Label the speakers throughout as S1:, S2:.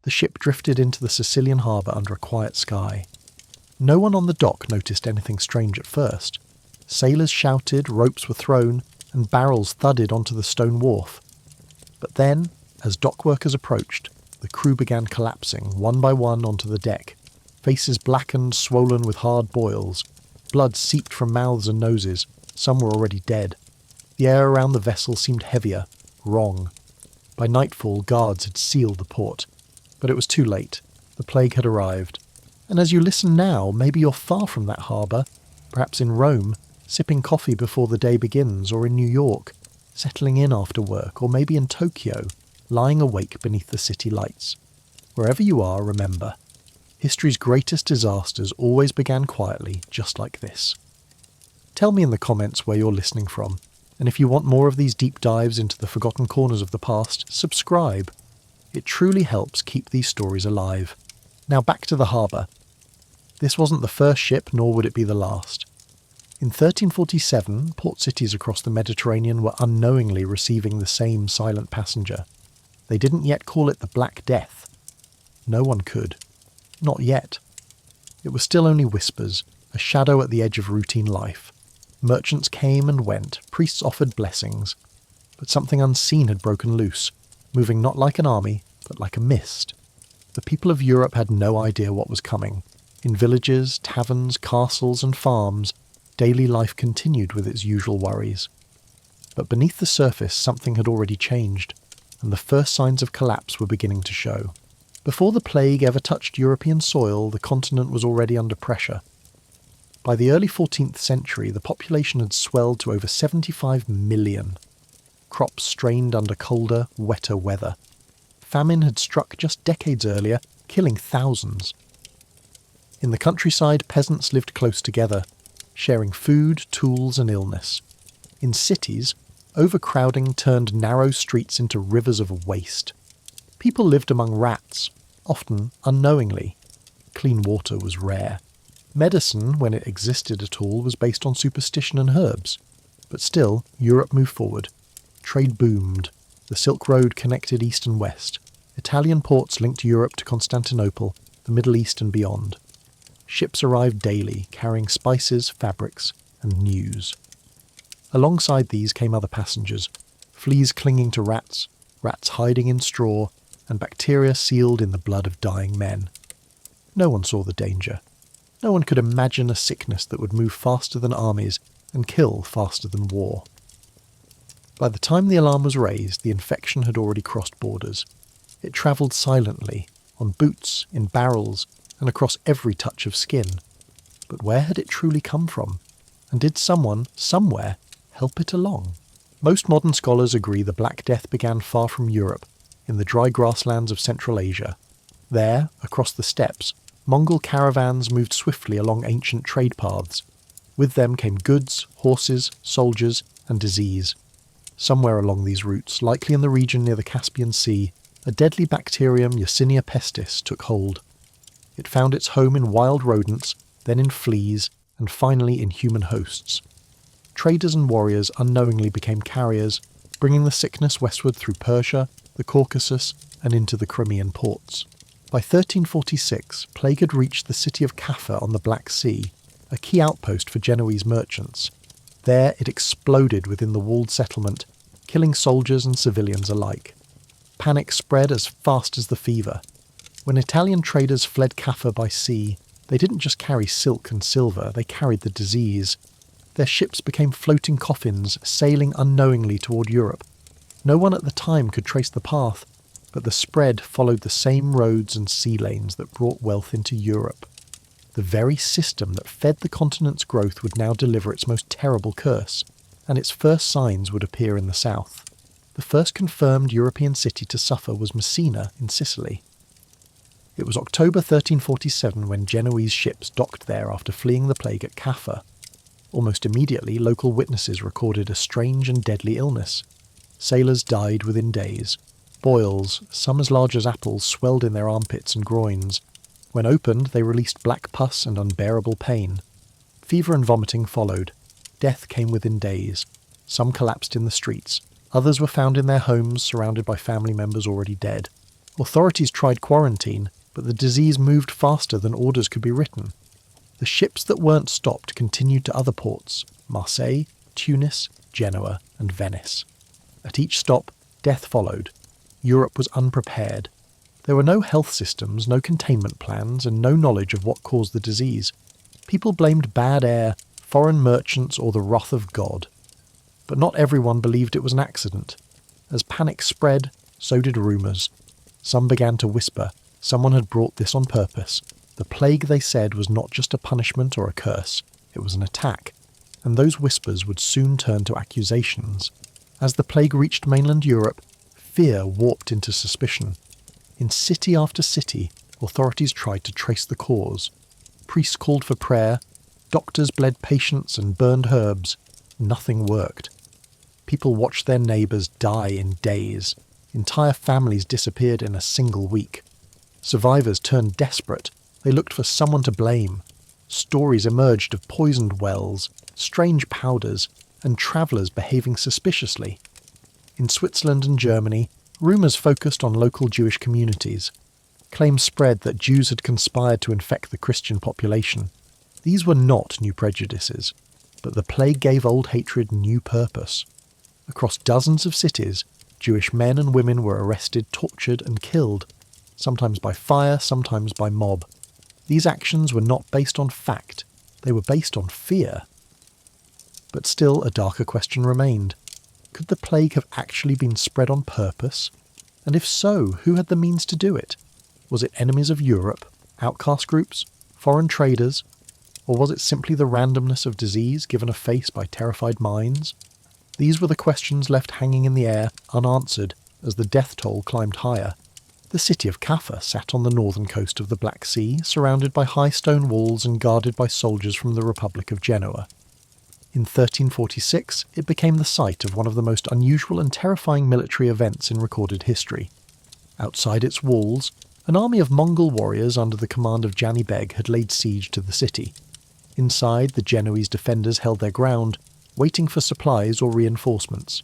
S1: the ship drifted into the Sicilian harbour under a quiet sky. No one on the dock noticed anything strange at first. Sailors shouted, ropes were thrown, and barrels thudded onto the stone wharf. But then, as dock workers approached, the crew began collapsing, one by one, onto the deck, faces blackened, swollen with hard boils. Blood seeped from mouths and noses. Some were already dead. The air around the vessel seemed heavier, wrong. By nightfall, guards had sealed the port. But it was too late. The plague had arrived. And as you listen now, maybe you're far from that harbour, perhaps in Rome, sipping coffee before the day begins, or in New York, settling in after work, or maybe in Tokyo, lying awake beneath the city lights. Wherever you are, remember, history's greatest disasters always began quietly, just like this. Tell me in the comments where you're listening from, and if you want more of these deep dives into the forgotten corners of the past, subscribe. It truly helps keep these stories alive. Now back to the harbour. This wasn't the first ship, nor would it be the last. In 1347, port cities across the Mediterranean were unknowingly receiving the same silent passenger. They didn't yet call it the Black Death. No one could. Not yet. It was still only whispers, a shadow at the edge of routine life. Merchants came and went, priests offered blessings. But something unseen had broken loose, moving not like an army, but like a mist. The people of Europe had no idea what was coming. In villages, taverns, castles and farms, daily life continued with its usual worries. But beneath the surface something had already changed, and the first signs of collapse were beginning to show. Before the plague ever touched European soil, the continent was already under pressure. By the early 14th century, the population had swelled to over 75 million. Crops strained under colder, wetter weather. Famine had struck just decades earlier, killing thousands. In the countryside, peasants lived close together, sharing food, tools and illness. In cities, overcrowding turned narrow streets into rivers of waste. People lived among rats, often unknowingly. Clean water was rare. Medicine, when it existed at all, was based on superstition and herbs. But still, Europe moved forward. Trade boomed. The Silk Road connected east and west. Italian ports linked Europe to Constantinople, the Middle East and beyond. Ships arrived daily, carrying spices, fabrics, and news. Alongside these came other passengers, fleas clinging to rats, rats hiding in straw, and bacteria sealed in the blood of dying men. No one saw the danger. No one could imagine a sickness that would move faster than armies and kill faster than war. By the time the alarm was raised, the infection had already crossed borders. It travelled silently, on boots, in barrels, and across every touch of skin. But where had it truly come from? And did someone, somewhere, help it along? Most modern scholars agree the Black Death began far from Europe, in the dry grasslands of Central Asia. There, across the steppes, Mongol caravans moved swiftly along ancient trade paths. With them came goods, horses, soldiers, and disease. Somewhere along these routes, likely in the region near the Caspian Sea, a deadly bacterium, Yersinia pestis, took hold. It found its home in wild rodents, then in fleas, and finally in human hosts. Traders and warriors unknowingly became carriers, bringing the sickness westward through Persia, the Caucasus, and into the Crimean ports. By 1346, plague had reached the city of Caffa on the Black Sea, a key outpost for Genoese merchants. There it exploded within the walled settlement, killing soldiers and civilians alike. Panic spread as fast as the fever. When Italian traders fled Caffa by sea, they didn't just carry silk and silver, they carried the disease. Their ships became floating coffins, sailing unknowingly toward Europe. No one at the time could trace the path, but the spread followed the same roads and sea lanes that brought wealth into Europe. The very system that fed the continent's growth would now deliver its most terrible curse, and its first signs would appear in the south. The first confirmed European city to suffer was Messina in Sicily. It was October 1347 when Genoese ships docked there after fleeing the plague at Caffa. Almost immediately, local witnesses recorded a strange and deadly illness. Sailors died within days. Boils, some as large as apples, swelled in their armpits and groins. When opened, they released black pus and unbearable pain. Fever and vomiting followed. Death came within days. Some collapsed in the streets. Others were found in their homes, surrounded by family members already dead. Authorities tried quarantine, but the disease moved faster than orders could be written. The ships that weren't stopped continued to other ports: Marseille, Tunis, Genoa, and Venice. At each stop, death followed. Europe was unprepared. There were no health systems, no containment plans, and no knowledge of what caused the disease. People blamed bad air, foreign merchants, or the wrath of God. But not everyone believed it was an accident. As panic spread, so did rumours. Some began to whisper someone had brought this on purpose. The plague, they said, was not just a punishment or a curse. It was an attack. And those whispers would soon turn to accusations. As the plague reached mainland Europe, fear warped into suspicion. In city after city, authorities tried to trace the cause. Priests called for prayer, doctors bled patients and burned herbs. Nothing worked. People watched their neighbours die in days. Entire families disappeared in a single week. Survivors turned desperate. They looked for someone to blame. Stories emerged of poisoned wells, strange powders, and travellers behaving suspiciously. In Switzerland and Germany, rumours focused on local Jewish communities. Claims spread that Jews had conspired to infect the Christian population. These were not new prejudices, but the plague gave old hatred new purpose. Across dozens of cities, Jewish men and women were arrested, tortured, and killed, sometimes by fire, sometimes by mob. These actions were not based on fact, they were based on fear. But still, a darker question remained. Could the plague have actually been spread on purpose? And if so, who had the means to do it? Was it enemies of Europe, outcast groups, foreign traders? Or was it simply the randomness of disease given a face by terrified minds? These were the questions left hanging in the air, unanswered, as the death toll climbed higher. The city of Caffa sat on the northern coast of the Black Sea, surrounded by high stone walls and guarded by soldiers from the Republic of Genoa. In 1346, it became the site of one of the most unusual and terrifying military events in recorded history. Outside its walls, an army of Mongol warriors under the command of Jani Beg had laid siege to the city. Inside, the Genoese defenders held their ground, waiting for supplies or reinforcements.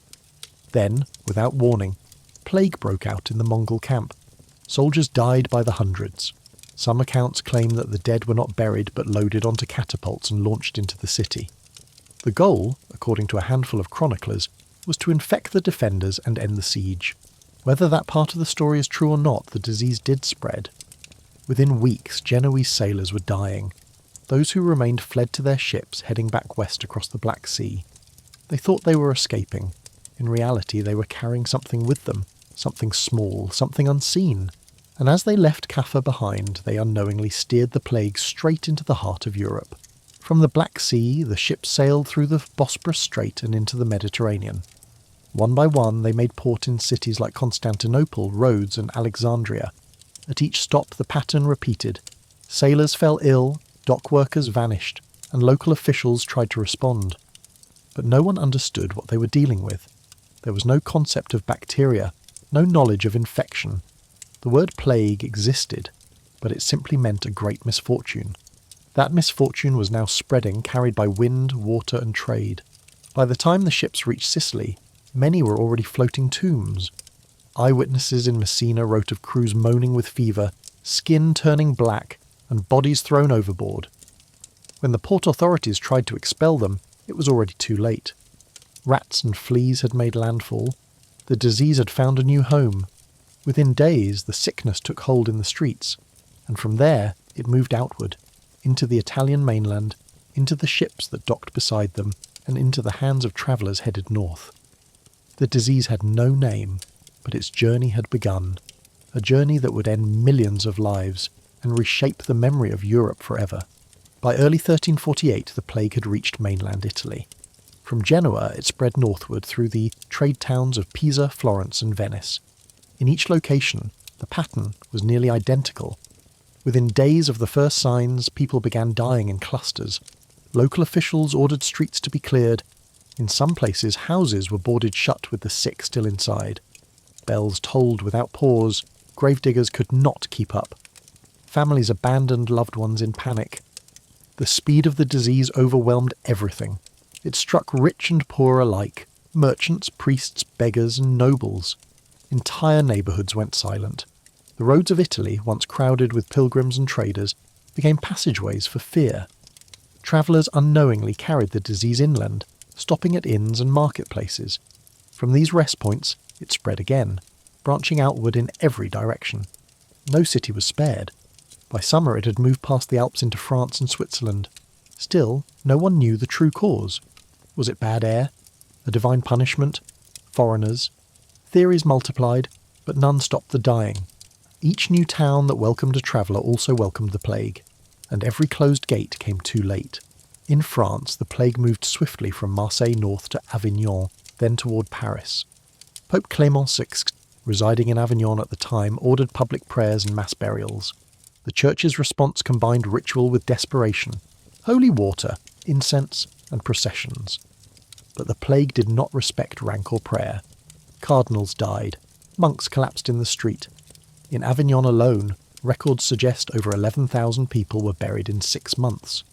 S1: Then, without warning, plague broke out in the Mongol camp. Soldiers died by the hundreds. Some accounts claim that the dead were not buried but loaded onto catapults and launched into the city. The goal, according to a handful of chroniclers, was to infect the defenders and end the siege. Whether that part of the story is true or not, the disease did spread. Within weeks, Genoese sailors were dying. Those who remained fled to their ships, heading back west across the Black Sea. They thought they were escaping. In reality, they were carrying something with them, something small, something unseen. And as they left Caffa behind, they unknowingly steered the plague straight into the heart of Europe. From the Black Sea, the ships sailed through the Bosporus Strait and into the Mediterranean. One by one, they made port in cities like Constantinople, Rhodes, and Alexandria. At each stop, the pattern repeated. Sailors fell ill, dock workers vanished, and local officials tried to respond. But no one understood what they were dealing with. There was no concept of bacteria, no knowledge of infection. The word plague existed, but it simply meant a great misfortune. That misfortune was now spreading, carried by wind, water, and trade. By the time the ships reached Sicily, many were already floating tombs. Eyewitnesses in Messina wrote of crews moaning with fever, skin turning black, and bodies thrown overboard. When the port authorities tried to expel them, it was already too late. Rats and fleas had made landfall. The disease had found a new home. Within days, the sickness took hold in the streets, and from there it moved outward, into the Italian mainland, into the ships that docked beside them, and into the hands of travellers headed north. The disease had no name, but its journey had begun, a journey that would end millions of lives and reshape the memory of Europe forever. By early 1348, the plague had reached mainland Italy. From Genoa, it spread northward through the trade towns of Pisa, Florence, and Venice. In each location, the pattern was nearly identical. Within days of the first signs, people began dying in clusters. Local officials ordered streets to be cleared. In some places, houses were boarded shut with the sick still inside. Bells tolled without pause. Gravediggers could not keep up. Families abandoned loved ones in panic. The speed of the disease overwhelmed everything. It struck rich and poor alike, merchants, priests, beggars, and nobles. Entire neighbourhoods went silent. The roads of Italy, once crowded with pilgrims and traders, became passageways for fear. Travellers unknowingly carried the disease inland, stopping at inns and marketplaces. From these rest points, it spread again, branching outward in every direction. No city was spared. By summer it had moved past the Alps into France and Switzerland. Still, no one knew the true cause. Was it bad air? A divine punishment? Foreigners? Theories multiplied, but none stopped the dying. Each new town that welcomed a traveller also welcomed the plague, and every closed gate came too late. In France, the plague moved swiftly from Marseille north to Avignon, then toward Paris. Pope Clement VI, residing in Avignon at the time, ordered public prayers and mass burials. The church's response combined ritual with desperation, holy water, incense, and processions. But the plague did not respect rank or prayer. Cardinals died. Monks collapsed in the street. In Avignon alone, records suggest over 11,000 people were buried in 6 months.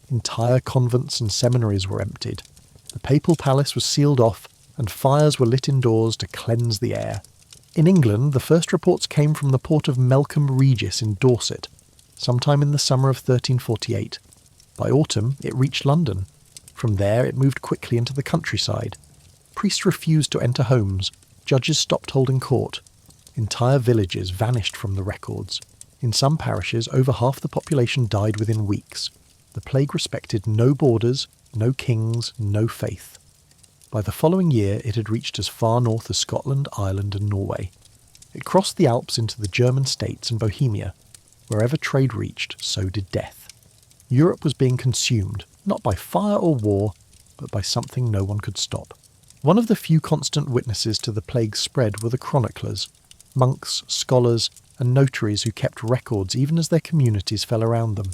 S1: Entire convents and seminaries were emptied. The papal palace was sealed off, and fires were lit indoors to cleanse the air. In England, the first reports came from the port of Melcombe Regis in Dorset, sometime in the summer of 1348. By autumn, it reached London. From there, it moved quickly into the countryside. Priests refused to enter homes. Judges stopped holding court. Entire villages vanished from the records. In some parishes, over half the population died within weeks. The plague respected no borders, no kings, no faith. By the following year, it had reached as far north as Scotland, Ireland, and Norway. It crossed the Alps into the German states and Bohemia. Wherever trade reached, so did death. Europe was being consumed, not by fire or war, but by something no one could stop. One of the few constant witnesses to the plague's spread were the chroniclers, monks, scholars, and notaries who kept records even as their communities fell around them.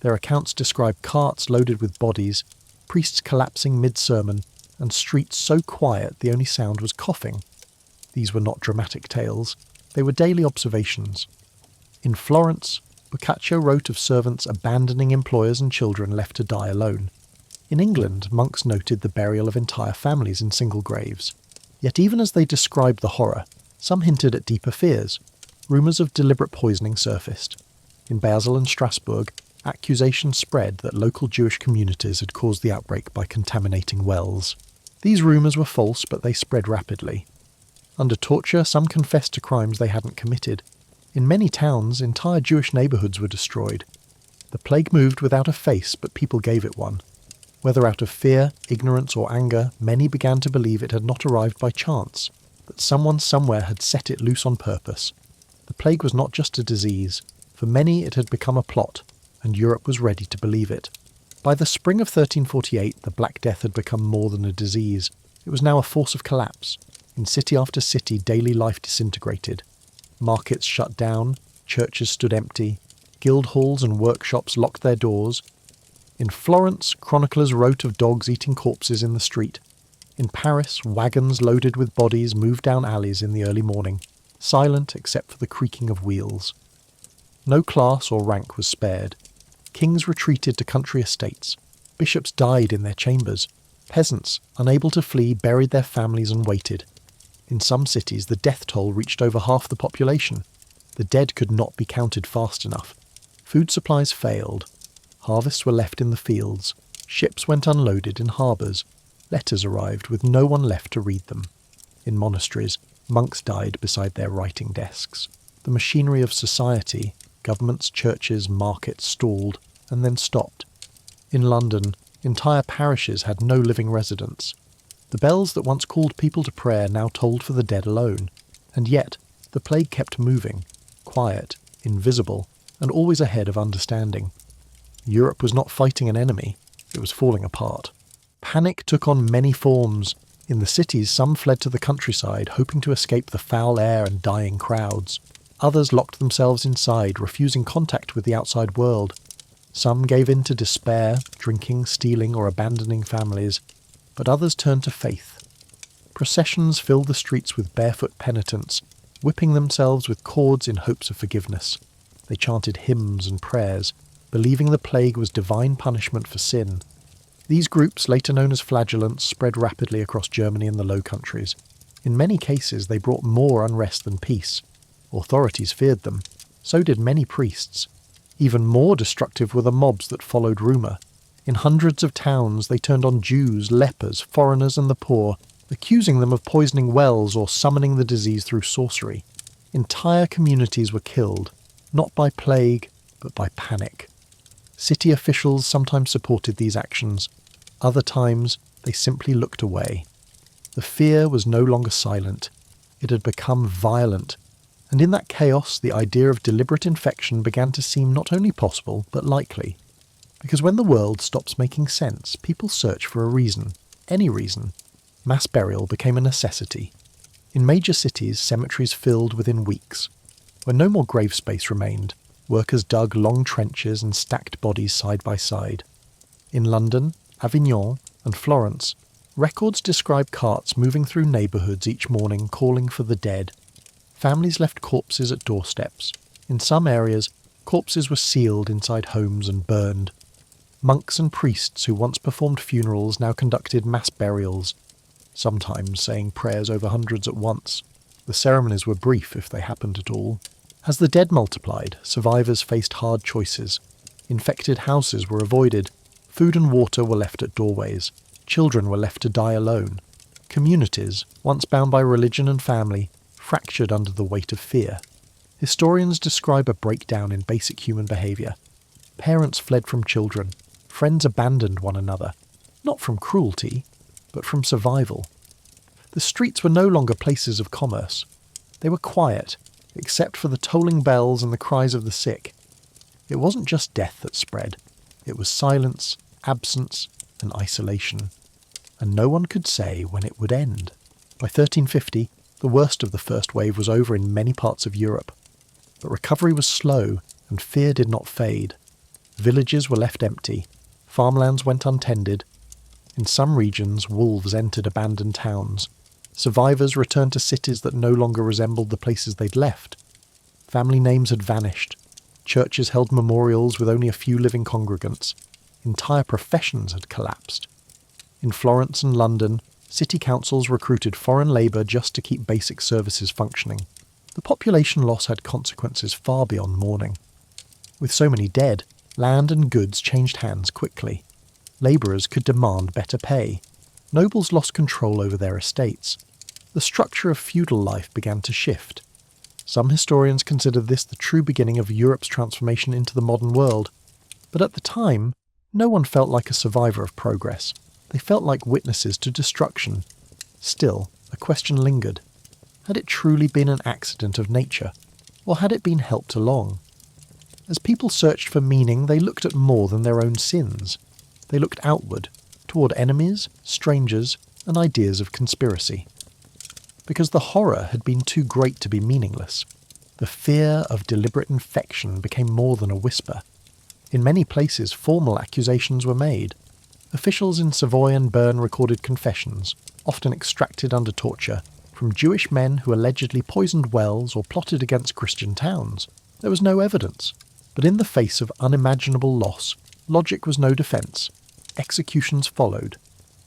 S1: Their accounts describe carts loaded with bodies, priests collapsing mid-sermon, and streets so quiet the only sound was coughing. These were not dramatic tales, they were daily observations. In Florence, Boccaccio wrote of servants abandoning employers and children left to die alone. In England, monks noted the burial of entire families in single graves. Yet even as they described the horror, some hinted at deeper fears. Rumours of deliberate poisoning surfaced. In Basel and Strasbourg, accusations spread that local Jewish communities had caused the outbreak by contaminating wells. These rumours were false, but they spread rapidly. Under torture, some confessed to crimes they hadn't committed. In many towns, entire Jewish neighbourhoods were destroyed. The plague moved without a face, but people gave it one. Whether out of fear, ignorance, or anger, many began to believe it had not arrived by chance, that someone somewhere had set it loose on purpose. The plague was not just a disease. For many it had become a plot, and Europe was ready to believe it. By the spring of 1348, the Black Death had become more than a disease. It was now a force of collapse. In city after city, daily life disintegrated. Markets shut down, churches stood empty, guild halls and workshops locked their doors. In Florence, chroniclers wrote of dogs eating corpses in the street. In Paris, wagons loaded with bodies moved down alleys in the early morning, silent except for the creaking of wheels. No class or rank was spared. Kings retreated to country estates. Bishops died in their chambers. Peasants, unable to flee, buried their families and waited. In some cities, the death toll reached over half the population. The dead could not be counted fast enough. Food supplies failed. Harvests were left in the fields. Ships went unloaded in harbours. Letters arrived with no one left to read them. In monasteries, monks died beside their writing desks. The machinery of society, governments, churches, markets stalled, and then stopped. In London, entire parishes had no living residents. The bells that once called people to prayer now tolled for the dead alone. And yet, the plague kept moving, quiet, invisible, and always ahead of understanding. Europe was not fighting an enemy, it was falling apart. Panic took on many forms. In the cities, some fled to the countryside, hoping to escape the foul air and dying crowds. Others locked themselves inside, refusing contact with the outside world. Some gave in to despair, drinking, stealing, or abandoning families, but others turned to faith. Processions filled the streets with barefoot penitents, whipping themselves with cords in hopes of forgiveness. They chanted hymns and prayers, believing the plague was divine punishment for sin. These groups, later known as flagellants, spread rapidly across Germany and the Low Countries. In many cases, they brought more unrest than peace. Authorities feared them. So did many priests. Even more destructive were the mobs that followed rumour. In hundreds of towns they turned on Jews, lepers, foreigners and the poor, accusing them of poisoning wells or summoning the disease through sorcery. Entire communities were killed, not by plague, but by panic. City officials sometimes supported these actions. Other times, they simply looked away. The fear was no longer silent. It had become violent. And in that chaos, the idea of deliberate infection began to seem not only possible, but likely. Because when the world stops making sense, people search for a reason. Any reason. Mass burial became a necessity. In major cities, cemeteries filled within weeks. When no more grave space remained, workers dug long trenches and stacked bodies side by side. In London, Avignon, and Florence, records describe carts moving through neighbourhoods each morning calling for the dead. Families left corpses at doorsteps. In some areas, corpses were sealed inside homes and burned. Monks and priests who once performed funerals now conducted mass burials, sometimes saying prayers over hundreds at once. The ceremonies were brief if they happened at all. As the dead multiplied, survivors faced hard choices. Infected houses were avoided. Food and water were left at doorways. Children were left to die alone. Communities, once bound by religion and family, fractured under the weight of fear. Historians describe a breakdown in basic human behaviour. Parents fled from children. Friends abandoned one another, not from cruelty, but from survival. The streets were no longer places of commerce. They were quiet, except for the tolling bells and the cries of the sick. It wasn't just death that spread. It was silence, absence, and isolation. And no one could say when it would end. By 1350, the worst of the first wave was over in many parts of Europe. But recovery was slow, and fear did not fade. Villages were left empty. Farmlands went untended. In some regions, wolves entered abandoned towns. Survivors returned to cities that no longer resembled the places they'd left. Family names had vanished. Churches held memorials with only a few living congregants. Entire professions had collapsed. In Florence and London, city councils recruited foreign labour just to keep basic services functioning. The population loss had consequences far beyond mourning. With so many dead, land and goods changed hands quickly. Labourers could demand better pay. Nobles lost control over their estates. The structure of feudal life began to shift. Some historians consider this the true beginning of Europe's transformation into the modern world. But at the time, no one felt like a survivor of progress. They felt like witnesses to destruction. Still, a question lingered. Had it truly been an accident of nature? Or had it been helped along? As people searched for meaning, they looked at more than their own sins. They looked outward, toward enemies, strangers, and ideas of conspiracy. Because the horror had been too great to be meaningless. The fear of deliberate infection became more than a whisper. In many places, formal accusations were made. Officials in Savoy and Bern recorded confessions, often extracted under torture, from Jewish men who allegedly poisoned wells or plotted against Christian towns. There was no evidence. But in the face of unimaginable loss, logic was no defence. Executions followed.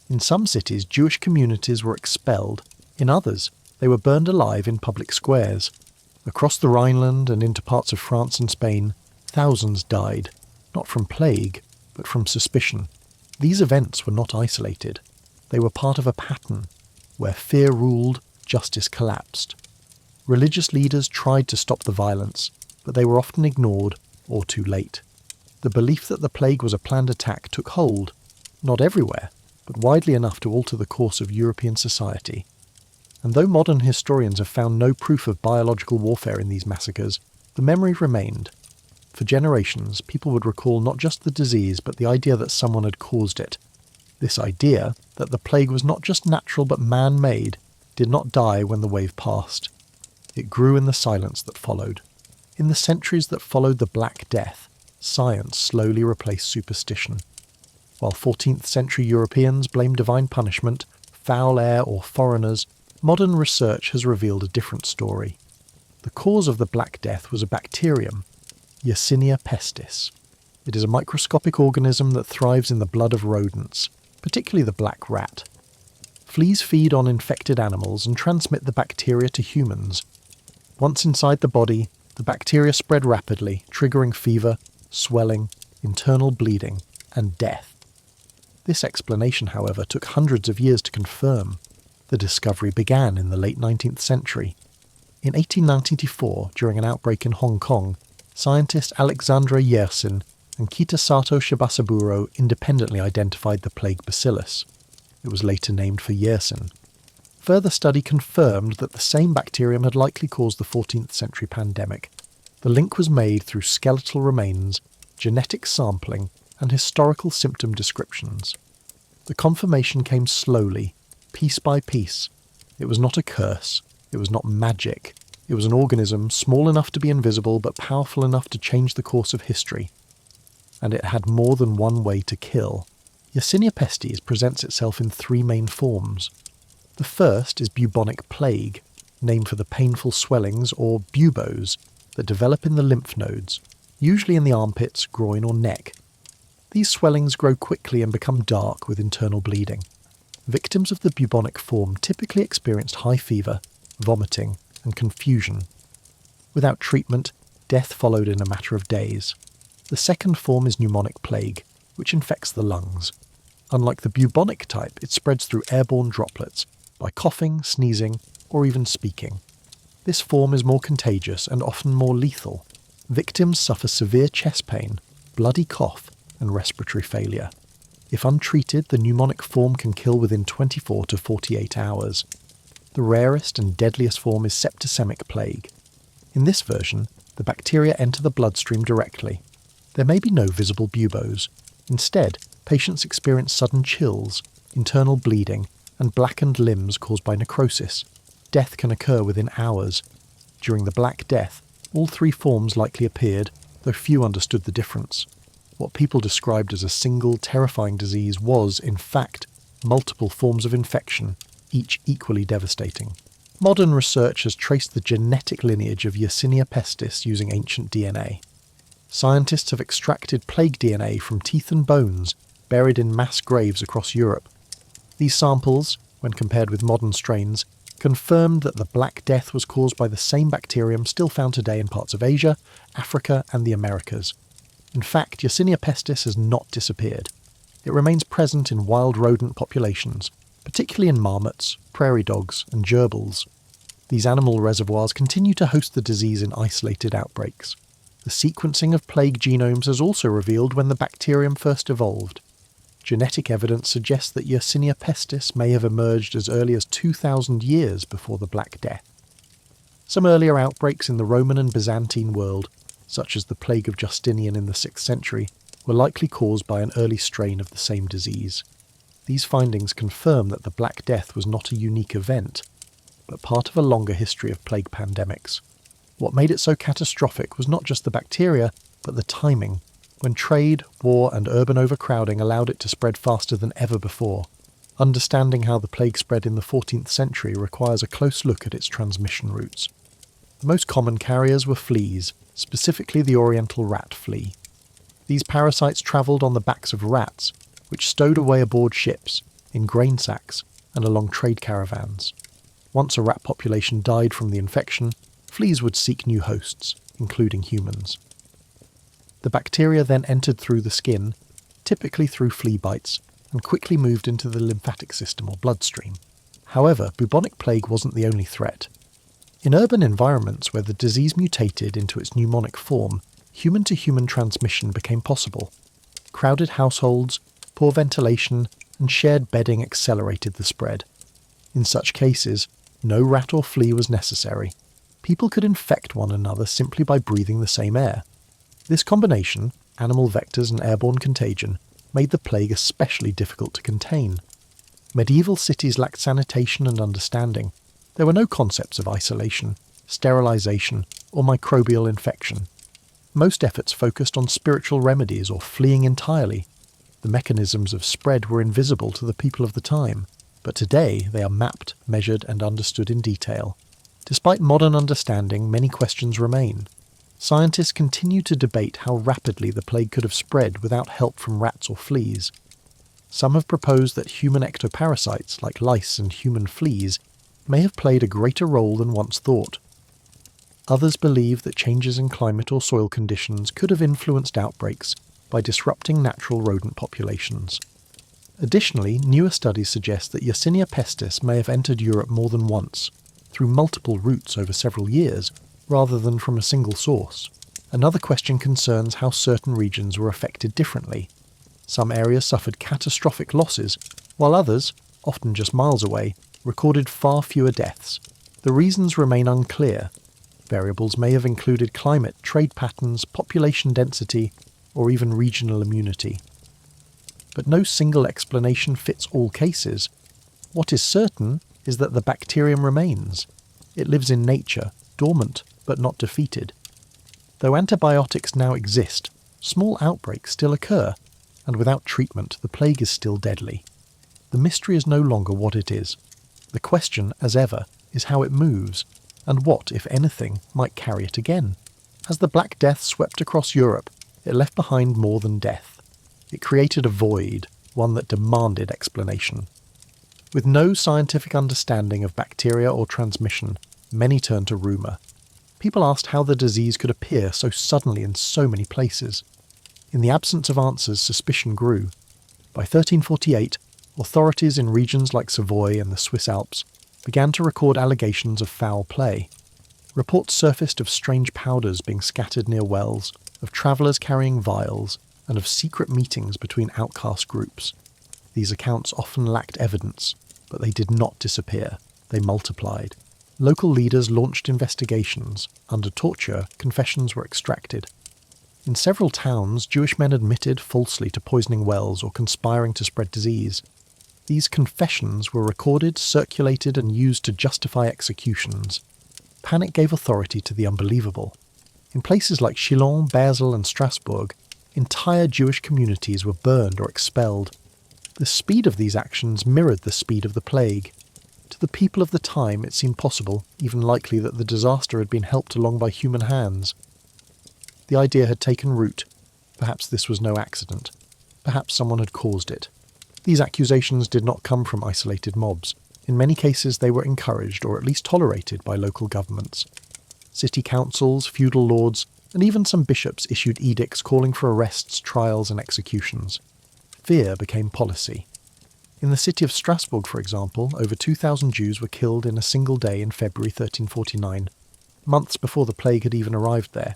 S1: In some cities, Jewish communities were expelled. In others, they were burned alive in public squares. Across the Rhineland and into parts of France and Spain, thousands died, not from plague, but from suspicion. These events were not isolated. They were part of a pattern. Where fear ruled, justice collapsed. Religious leaders tried to stop the violence, but they were often ignored or too late. The belief that the plague was a planned attack took hold, not everywhere, but widely enough to alter the course of European society. And though modern historians have found no proof of biological warfare in these massacres, the memory remained. For generations, people would recall not just the disease, but the idea that someone had caused it. This idea, that the plague was not just natural but man-made, did not die when the wave passed. It grew in the silence that followed. In the centuries that followed the Black Death, science slowly replaced superstition. While 14th century Europeans blamed divine punishment, foul air or foreigners, modern research has revealed a different story. The cause of the Black Death was a bacterium, Yersinia pestis. It is a microscopic organism that thrives in the blood of rodents, particularly the black rat. Fleas feed on infected animals and transmit the bacteria to humans. Once inside the body, the bacteria spread rapidly, triggering fever, swelling, internal bleeding, and death. This explanation, however, took hundreds of years to confirm. The discovery began in the late 19th century. In 1894, during an outbreak in Hong Kong, scientists Alexandra Yersin and Kitasato Shibasaburo independently identified the plague bacillus. It was later named for Yersin. Further study confirmed that the same bacterium had likely caused the 14th century pandemic. The link was made through skeletal remains, genetic sampling, and historical symptom descriptions. The confirmation came slowly, piece by piece. It was not a curse. It was not magic. It was an organism small enough to be invisible but powerful enough to change the course of history. And it had more than one way to kill. Yersinia pestis presents itself in three main forms. The first is bubonic plague, named for the painful swellings or buboes that develop in the lymph nodes, usually in the armpits, groin or neck. These swellings grow quickly and become dark with internal bleeding. Victims of the bubonic form typically experienced high fever, vomiting, and confusion. Without treatment, death followed in a matter of days. The second form is pneumonic plague, which infects the lungs. Unlike the bubonic type, it spreads through airborne droplets, by coughing, sneezing, or even speaking. This form is more contagious and often more lethal. Victims suffer severe chest pain, bloody cough, and respiratory failure. If untreated, the pneumonic form can kill within 24 to 48 hours. The rarest and deadliest form is septicemic plague. In this version, the bacteria enter the bloodstream directly. There may be no visible buboes. Instead, patients experience sudden chills, internal bleeding, and blackened limbs caused by necrosis. Death can occur within hours. During the Black Death, all three forms likely appeared, though few understood the difference. What people described as a single terrifying disease was, in fact, multiple forms of infection, each equally devastating. Modern research has traced the genetic lineage of Yersinia pestis using ancient DNA. Scientists have extracted plague DNA from teeth and bones buried in mass graves across Europe. These samples, when compared with modern strains, confirmed that the Black Death was caused by the same bacterium still found today in parts of Asia, Africa, and the Americas. In fact, Yersinia pestis has not disappeared. It remains present in wild rodent populations, particularly in marmots, prairie dogs, and gerbils. These animal reservoirs continue to host the disease in isolated outbreaks. The sequencing of plague genomes has also revealed when the bacterium first evolved. Genetic evidence suggests that Yersinia pestis may have emerged as early as 2,000 years before the Black Death. Some earlier outbreaks in the Roman and Byzantine world, such as the plague of Justinian in the 6th century, were likely caused by an early strain of the same disease. These findings confirm that the Black Death was not a unique event, but part of a longer history of plague pandemics. What made it so catastrophic was not just the bacteria, but the timing, when trade, war, and urban overcrowding allowed it to spread faster than ever before. Understanding how the plague spread in the 14th century requires a close look at its transmission routes. The most common carriers were fleas, specifically the oriental rat flea. These parasites travelled on the backs of rats, which stowed away aboard ships, in grain sacks, and along trade caravans. Once a rat population died from the infection, fleas would seek new hosts, including humans. The bacteria then entered through the skin, typically through flea bites, and quickly moved into the lymphatic system or bloodstream. However, bubonic plague wasn't the only threat. In urban environments where the disease mutated into its pneumonic form, human-to-human transmission became possible. Crowded households, poor ventilation, and shared bedding accelerated the spread. In such cases, no rat or flea was necessary. People could infect one another simply by breathing the same air. This combination, animal vectors and airborne contagion, made the plague especially difficult to contain. Medieval cities lacked sanitation and understanding. There were no concepts of isolation, sterilization, or microbial infection. Most efforts focused on spiritual remedies or fleeing entirely. The mechanisms of spread were invisible to the people of the time, but today they are mapped, measured, and understood in detail. Despite modern understanding, many questions remain. Scientists continue to debate how rapidly the plague could have spread without help from rats or fleas. Some have proposed that human ectoparasites, like lice and human fleas, may have played a greater role than once thought. Others believe that changes in climate or soil conditions could have influenced outbreaks by disrupting natural rodent populations. Additionally, newer studies suggest that Yersinia pestis may have entered Europe more than once, through multiple routes over several years, rather than from a single source. Another question concerns how certain regions were affected differently. Some areas suffered catastrophic losses, while others, often just miles away, recorded far fewer deaths. The reasons remain unclear. Variables may have included climate, trade patterns, population density, or even regional immunity. But no single explanation fits all cases. What is certain is that the bacterium remains. It lives in nature, dormant but not defeated. Though antibiotics now exist, small outbreaks still occur, and without treatment the plague is still deadly. The mystery is no longer what it is. The question, as ever, is how it moves, and what, if anything, might carry it again. As the Black Death swept across Europe, it left behind more than death. It created a void, one that demanded explanation. With no scientific understanding of bacteria or transmission, many turned to rumour. People asked how the disease could appear so suddenly in so many places. In the absence of answers, suspicion grew. By 1348, authorities in regions like Savoy and the Swiss Alps began to record allegations of foul play. Reports surfaced of strange powders being scattered near wells, of travellers carrying vials, and of secret meetings between outcast groups. These accounts often lacked evidence, but they did not disappear. They multiplied. Local leaders launched investigations. Under torture, confessions were extracted. In several towns, Jewish men admitted falsely to poisoning wells or conspiring to spread disease. These confessions were recorded, circulated, and used to justify executions. Panic gave authority to the unbelievable. In places like Chillon, Basel, and Strasbourg, entire Jewish communities were burned or expelled. The speed of these actions mirrored the speed of the plague. To the people of the time, it seemed possible, even likely, that the disaster had been helped along by human hands. The idea had taken root. Perhaps this was no accident. Perhaps someone had caused it. These accusations did not come from isolated mobs. In many cases, they were encouraged or at least tolerated by local governments. City councils, feudal lords, and even some bishops issued edicts calling for arrests, trials, and executions. Fear became policy. In the city of Strasbourg, for example, over 2,000 Jews were killed in a single day in February 1349, months before the plague had even arrived there.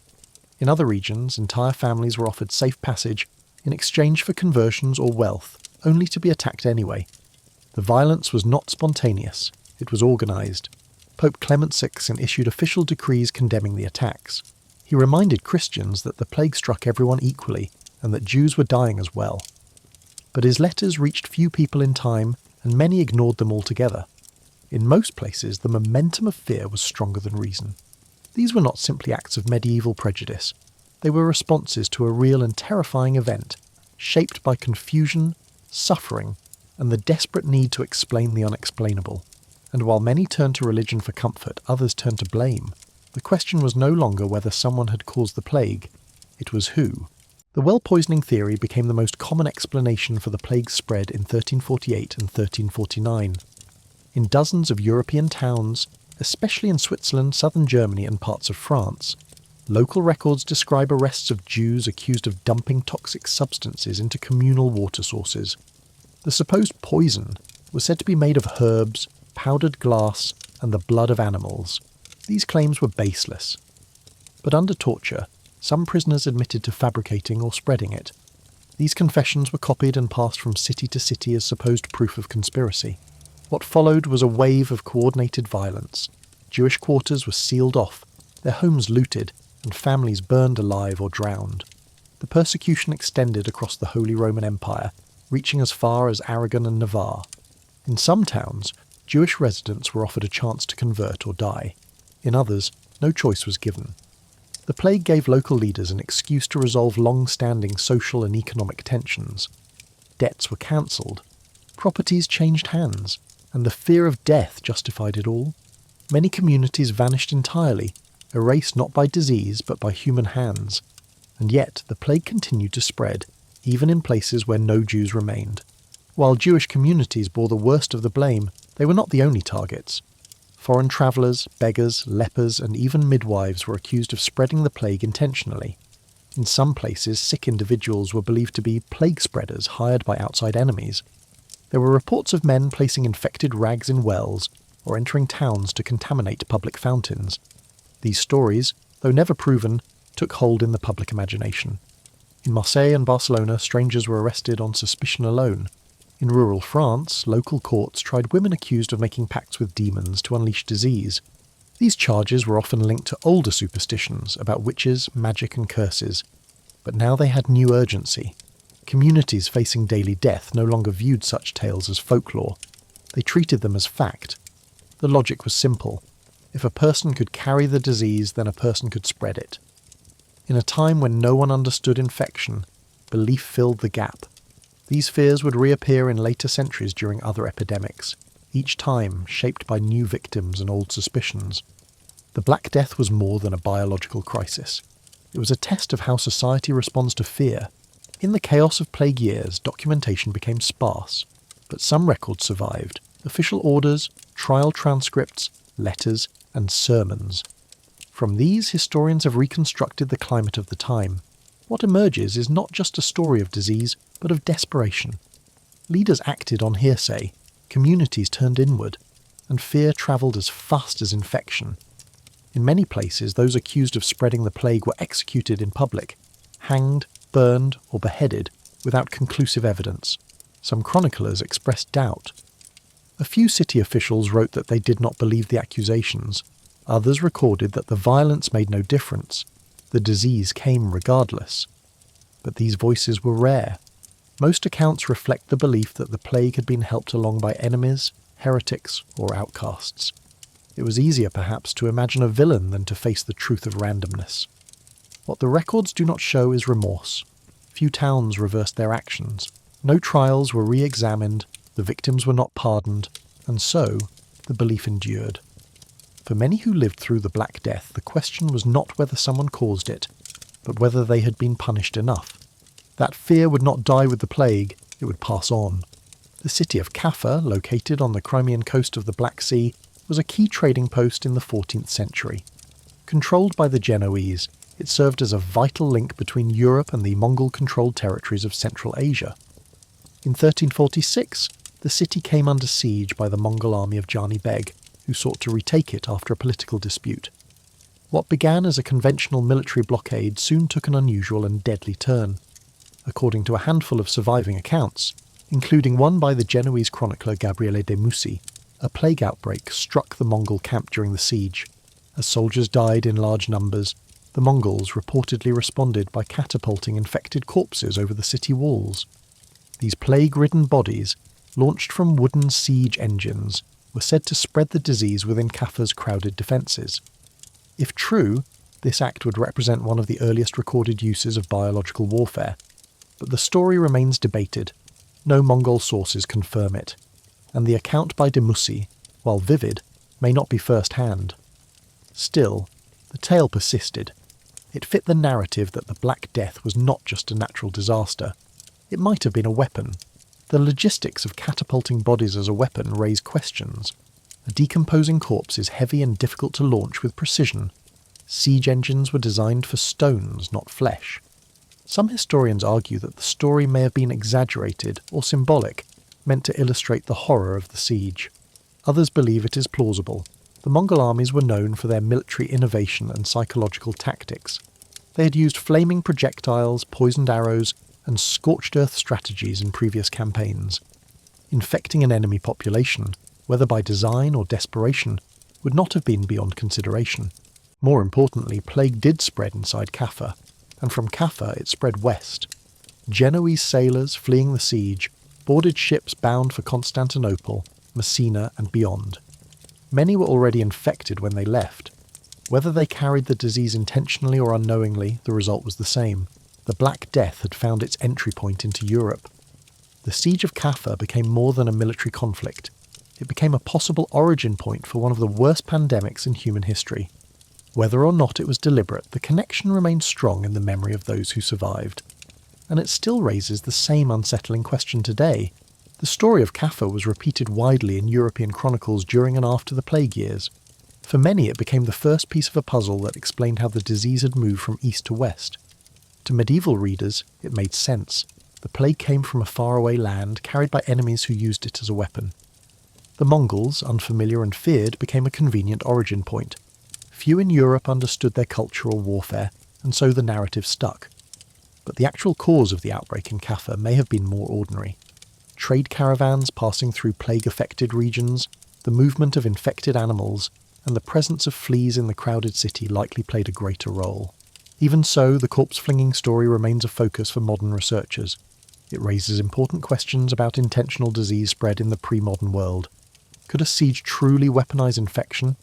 S1: In other regions, entire families were offered safe passage in exchange for conversions or wealth, only to be attacked anyway. The violence was not spontaneous, it was organised. Pope Clement VI issued official decrees condemning the attacks. He reminded Christians that the plague struck everyone equally, and that Jews were dying as well. But his letters reached few people in time, and many ignored them altogether. In most places, the momentum of fear was stronger than reason. These were not simply acts of medieval prejudice. They were responses to a real and terrifying event, shaped by confusion, suffering, and the desperate need to explain the unexplainable. And while many turned to religion for comfort, others turned to blame. The question was no longer whether someone had caused the plague, it was who. The well poisoning theory became the most common explanation for the plague's spread in 1348 and 1349. In dozens of European towns, especially in Switzerland, southern Germany, and parts of France, local records describe arrests of Jews accused of dumping toxic substances into communal water sources. The supposed poison was said to be made of herbs, powdered glass, and the blood of animals. These claims were baseless. But under torture, some prisoners admitted to fabricating or spreading it. These confessions were copied and passed from city to city as supposed proof of conspiracy. What followed was a wave of coordinated violence. Jewish quarters were sealed off, their homes looted, and families burned alive or drowned. The persecution extended across the Holy Roman Empire, reaching as far as Aragon and Navarre. In some towns, Jewish residents were offered a chance to convert or die. In others, no choice was given. The plague gave local leaders an excuse to resolve long-standing social and economic tensions. Debts were cancelled, properties changed hands, and the fear of death justified it all. Many communities vanished entirely, erased not by disease but by human hands. And yet the plague continued to spread, even in places where no Jews remained. While Jewish communities bore the worst of the blame, they were not the only targets. Foreign travellers, beggars, lepers, and even midwives were accused of spreading the plague intentionally. In some places, sick individuals were believed to be plague spreaders hired by outside enemies. There were reports of men placing infected rags in wells or entering towns to contaminate public fountains. These stories, though never proven, took hold in the public imagination. In Marseille and Barcelona, strangers were arrested on suspicion alone. In rural France, local courts tried women accused of making pacts with demons to unleash disease. These charges were often linked to older superstitions about witches, magic and curses. But now they had new urgency. Communities facing daily death no longer viewed such tales as folklore. They treated them as fact. The logic was simple. If a person could carry the disease, then a person could spread it. In a time when no one understood infection, belief filled the gap. These fears would reappear in later centuries during other epidemics, each time shaped by new victims and old suspicions. The Black Death was more than a biological crisis. It was a test of how society responds to fear. In the chaos of plague years, documentation became sparse, but some records survived: official orders, trial transcripts, letters, and sermons. From these, historians have reconstructed the climate of the time. What emerges is not just a story of disease, but of desperation. Leaders acted on hearsay, communities turned inward, and fear travelled as fast as infection. In many places, those accused of spreading the plague were executed in public, hanged, burned, or beheaded without conclusive evidence. Some chroniclers expressed doubt. A few city officials wrote that they did not believe the accusations. Others recorded that the violence made no difference. The disease came regardless. But these voices were rare. Most accounts reflect the belief that the plague had been helped along by enemies, heretics, or outcasts. It was easier, perhaps, to imagine a villain than to face the truth of randomness. What the records do not show is remorse. Few towns reversed their actions. No trials were re-examined, the victims were not pardoned, and so the belief endured. For many who lived through the Black Death, the question was not whether someone caused it, but whether they had been punished enough. That fear would not die with the plague, it would pass on. The city of Caffa, located on the Crimean coast of the Black Sea, was a key trading post in the 14th century. Controlled by the Genoese, it served as a vital link between Europe and the Mongol-controlled territories of Central Asia. In 1346, the city came under siege by the Mongol army of Jani Beg, who sought to retake it after a political dispute. What began as a conventional military blockade soon took an unusual and deadly turn. According to a handful of surviving accounts, including one by the Genoese chronicler Gabriele de Mussi, a plague outbreak struck the Mongol camp during the siege. As soldiers died in large numbers, the Mongols reportedly responded by catapulting infected corpses over the city walls. These plague-ridden bodies, launched from wooden siege engines, were said to spread the disease within Caffa's crowded defences. If true, this act would represent one of the earliest recorded uses of biological warfare, but the story remains debated. No Mongol sources confirm it, and the account by de Mussi, while vivid, may not be first-hand. Still, the tale persisted. It fit the narrative that the Black Death was not just a natural disaster. It might have been a weapon. The logistics of catapulting bodies as a weapon raise questions. A decomposing corpse is heavy and difficult to launch with precision. Siege engines were designed for stones, not flesh. Some historians argue that the story may have been exaggerated or symbolic, meant to illustrate the horror of the siege. Others believe it is plausible. The Mongol armies were known for their military innovation and psychological tactics. They had used flaming projectiles, poisoned arrows, and scorched earth strategies in previous campaigns. Infecting an enemy population, whether by design or desperation, would not have been beyond consideration. More importantly, plague did spread inside Caffa, and from Caffa it spread west. Genoese sailors fleeing the siege boarded ships bound for Constantinople, Messina and beyond. Many were already infected when they left. Whether they carried the disease intentionally or unknowingly, the result was the same. The Black Death had found its entry point into Europe. The siege of Caffa became more than a military conflict. It became a possible origin point for one of the worst pandemics in human history. Whether or not it was deliberate, the connection remains strong in the memory of those who survived. And it still raises the same unsettling question today. The story of Caffa was repeated widely in European chronicles during and after the plague years. For many, it became the first piece of a puzzle that explained how the disease had moved from east to west. To medieval readers, it made sense. The plague came from a faraway land, carried by enemies who used it as a weapon. The Mongols, unfamiliar and feared, became a convenient origin point. Few in Europe understood their cultural warfare, and so the narrative stuck. But the actual cause of the outbreak in Caffa may have been more ordinary. Trade caravans passing through plague-affected regions, the movement of infected animals, and the presence of fleas in the crowded city likely played a greater role. Even so, the corpse-flinging story remains a focus for modern researchers. It raises important questions about intentional disease spread in the pre-modern world. Could a siege truly weaponize infection?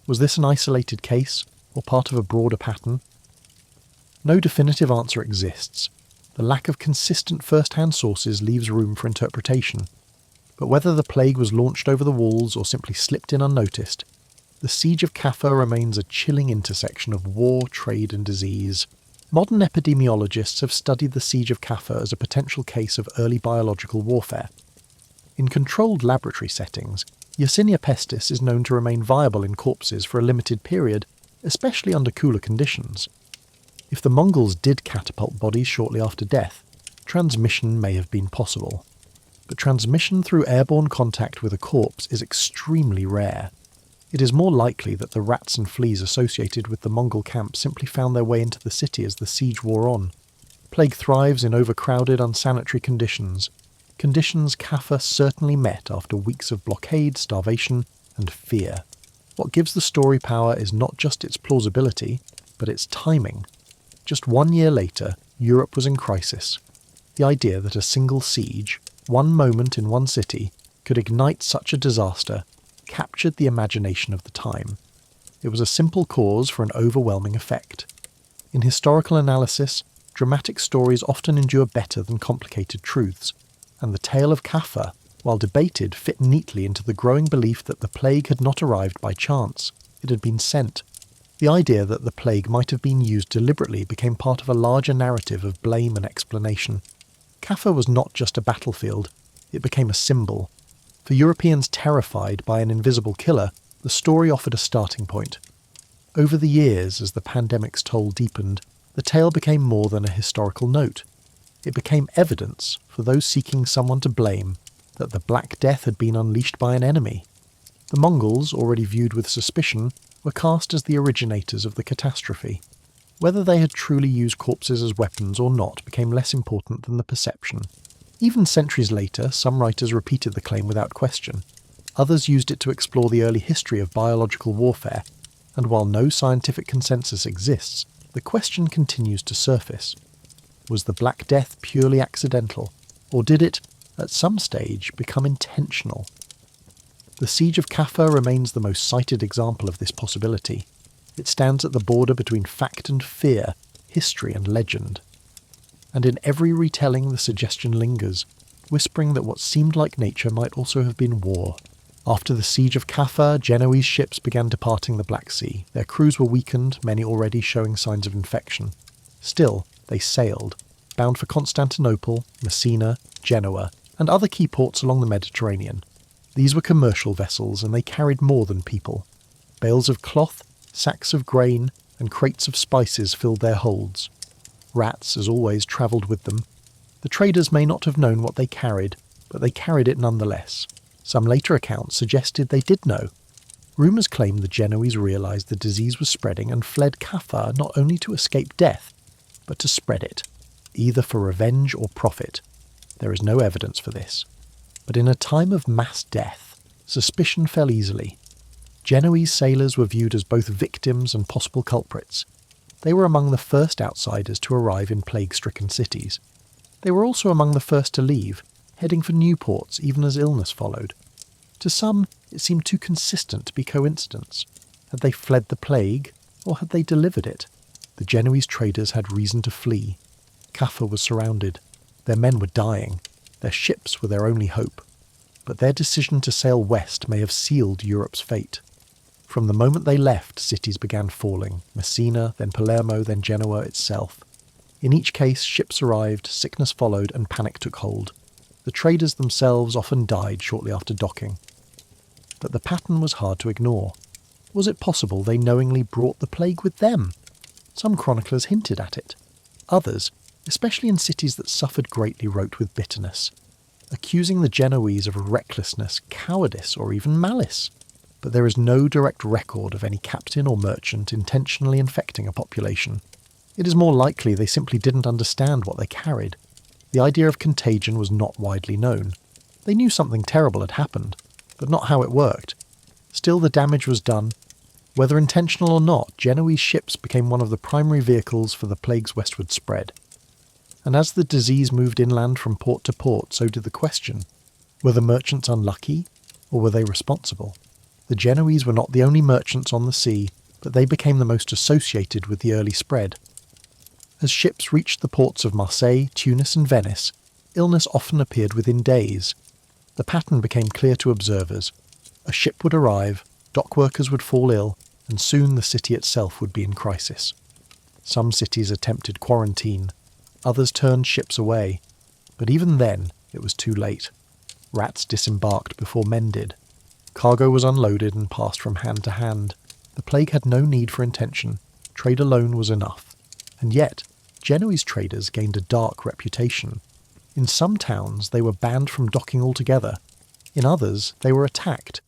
S1: Was this an isolated case, or part of a broader pattern? No definitive answer exists. The lack of consistent first-hand sources leaves room for interpretation. But whether the plague was launched over the walls or simply slipped in unnoticed, the siege of Caffa remains a chilling intersection of war, trade and disease. Modern epidemiologists have studied the siege of Caffa as a potential case of early biological warfare. In controlled laboratory settings, Yersinia pestis is known to remain viable in corpses for a limited period, especially under cooler conditions. If the Mongols did catapult bodies shortly after death, transmission may have been possible. But transmission through airborne contact with a corpse is extremely rare. It is more likely that the rats and fleas associated with the Mongol camp simply found their way into the city as the siege wore on. Plague thrives in overcrowded, unsanitary conditions. Conditions Caffa certainly met after weeks of blockade, starvation, and fear. What gives the story power is not just its plausibility, but its timing. Just 1 year later, Europe was in crisis. The idea that a single siege, one moment in one city, could ignite such a disaster captured the imagination of the time. It was a simple cause for an overwhelming effect. In historical analysis, dramatic stories often endure better than complicated truths, and the tale of Caffa, while debated, fit neatly into the growing belief that the plague had not arrived by chance. It had been sent. The idea that the plague might have been used deliberately became part of a larger narrative of blame and explanation. Caffa was not just a battlefield, it became a symbol. For Europeans terrified by an invisible killer, the story offered a starting point. Over the years, as the pandemic's toll deepened, the tale became more than a historical note. It became evidence, for those seeking someone to blame, that the Black Death had been unleashed by an enemy. The Mongols, already viewed with suspicion, were cast as the originators of the catastrophe. Whether they had truly used corpses as weapons or not became less important than the perception. Even centuries later, some writers repeated the claim without question. Others used it to explore the early history of biological warfare, and while no scientific consensus exists, the question continues to surface. Was the Black Death purely accidental, or did it, at some stage, become intentional? The Siege of Caffa remains the most cited example of this possibility. It stands at the border between fact and fear, history and legend. And in every retelling the suggestion lingers, whispering that what seemed like nature might also have been war. After the Siege of Caffa, Genoese ships began departing the Black Sea. Their crews were weakened, many already showing signs of infection. Still, they sailed, bound for Constantinople, Messina, Genoa, and other key ports along the Mediterranean. These were commercial vessels, and they carried more than people. Bales of cloth, sacks of grain, and crates of spices filled their holds. Rats, as always, travelled with them. The traders may not have known what they carried, but they carried it nonetheless. Some later accounts suggested they did know. Rumours claim the Genoese realised the disease was spreading and fled Caffa not only to escape death, but to spread it, either for revenge or profit. There is no evidence for this. But in a time of mass death, suspicion fell easily. Genoese sailors were viewed as both victims and possible culprits. They were among the first outsiders to arrive in plague-stricken cities. They were also among the first to leave, heading for new ports even as illness followed. To some, it seemed too consistent to be coincidence. Had they fled the plague, or had they delivered it? The Genoese traders had reason to flee. Caffa was surrounded. Their men were dying. Their ships were their only hope. But their decision to sail west may have sealed Europe's fate. From the moment they left, cities began falling. Messina, then Palermo, then Genoa itself. In each case, ships arrived, sickness followed, and panic took hold. The The traders themselves often died shortly after docking. But the pattern was hard to ignore. Was it possible they knowingly brought the plague with them? Some chroniclers hinted at it. Others, especially in cities that suffered greatly, wrote with bitterness, accusing the Genoese of recklessness, cowardice, or even malice. But there is no direct record of any captain or merchant intentionally infecting a population. It is more likely they simply didn't understand what they carried. The idea of contagion was not widely known. They knew something terrible had happened, but not how it worked. Still, the damage was done. Whether intentional or not, Genoese ships became one of the primary vehicles for the plague's westward spread. And as the disease moved inland from port to port, so did the question. Were the merchants unlucky, or were they responsible? The Genoese were not the only merchants on the sea, but they became the most associated with the early spread. As ships reached the ports of Marseille, Tunis and Venice, illness often appeared within days. The pattern became clear to observers. A ship would arrive, dock workers would fall ill, and soon the city itself would be in crisis. Some cities attempted quarantine, others turned ships away, but even then it was too late. Rats disembarked before men did. Cargo was unloaded and passed from hand to hand. The plague had no need for intention. Trade alone was enough. And yet, Genoese traders gained a dark reputation. In some towns, they were banned from docking altogether. In others, they were attacked.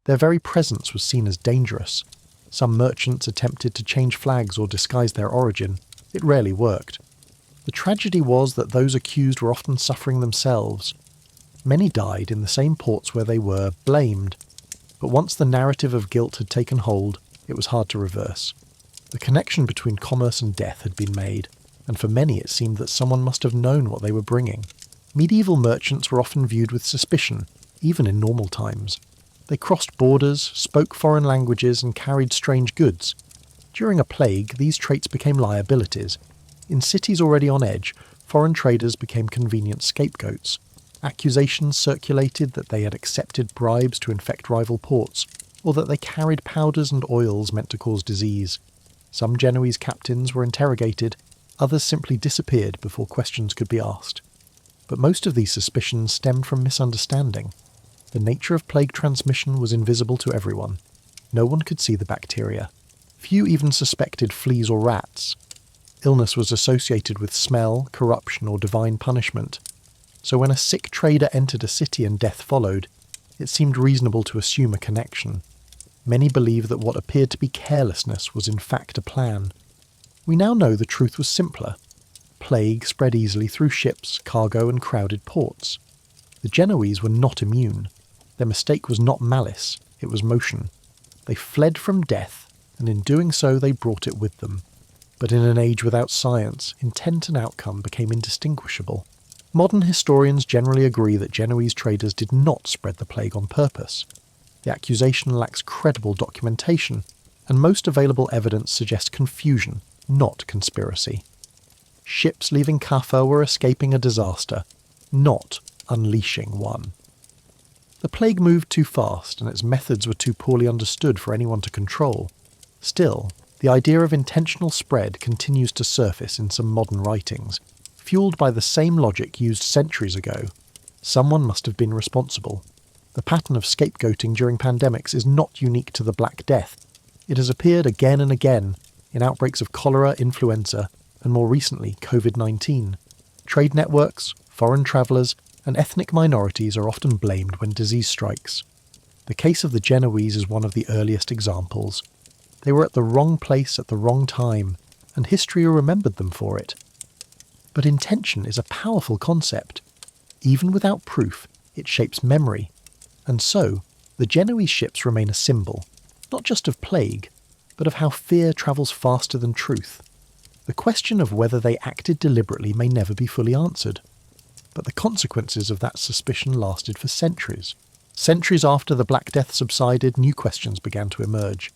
S1: Their very presence was seen as dangerous. Some merchants attempted to change flags or disguise their origin. It rarely worked. The tragedy was that those accused were often suffering themselves. Many died in the same ports where they were blamed. But once the narrative of guilt had taken hold, it was hard to reverse. The connection between commerce and death had been made, and for many it seemed that someone must have known what they were bringing. Medieval merchants were often viewed with suspicion, even in normal times. They crossed borders, spoke foreign languages, and carried strange goods. During a plague, these traits became liabilities. In cities already on edge, foreign traders became convenient scapegoats. Accusations circulated that they had accepted bribes to infect rival ports, or that they carried powders and oils meant to cause disease. Some Genoese captains were interrogated, others simply disappeared before questions could be asked. But most of these suspicions stemmed from misunderstanding. The nature of plague transmission was invisible to everyone. No one could see the bacteria. Few even suspected fleas or rats. Illness was associated with smell, corruption, or divine punishment. So when a sick trader entered a city and death followed, it seemed reasonable to assume a connection. Many believe that what appeared to be carelessness was in fact a plan. We now know the truth was simpler. Plague spread easily through ships, cargo, and crowded ports. The Genoese were not immune. Their mistake was not malice, it was motion. They fled from death, and in doing so they brought it with them. But in an age without science, intent and outcome became indistinguishable. Modern historians generally agree that Genoese traders did not spread the plague on purpose. The accusation lacks credible documentation, and most available evidence suggests confusion, not conspiracy. Ships leaving Caffa were escaping a disaster, not unleashing one. The plague moved too fast, and its methods were too poorly understood for anyone to control. Still, the idea of intentional spread continues to surface in some modern writings, fueled by the same logic used centuries ago. Someone must have been responsible. The pattern of scapegoating during pandemics is not unique to the Black Death. It has appeared again and again in outbreaks of cholera, influenza, and more recently COVID-19. Trade networks, foreign travellers, and ethnic minorities are often blamed when disease strikes. The case of the Genoese is one of the earliest examples. They were at the wrong place at the wrong time, and history remembered them for it. But intention is a powerful concept. Even without proof, it shapes memory. And so, the Genoese ships remain a symbol, not just of plague, but of how fear travels faster than truth. The question of whether they acted deliberately may never be fully answered. But the consequences of that suspicion lasted for centuries. Centuries after the Black Death subsided, new questions began to emerge.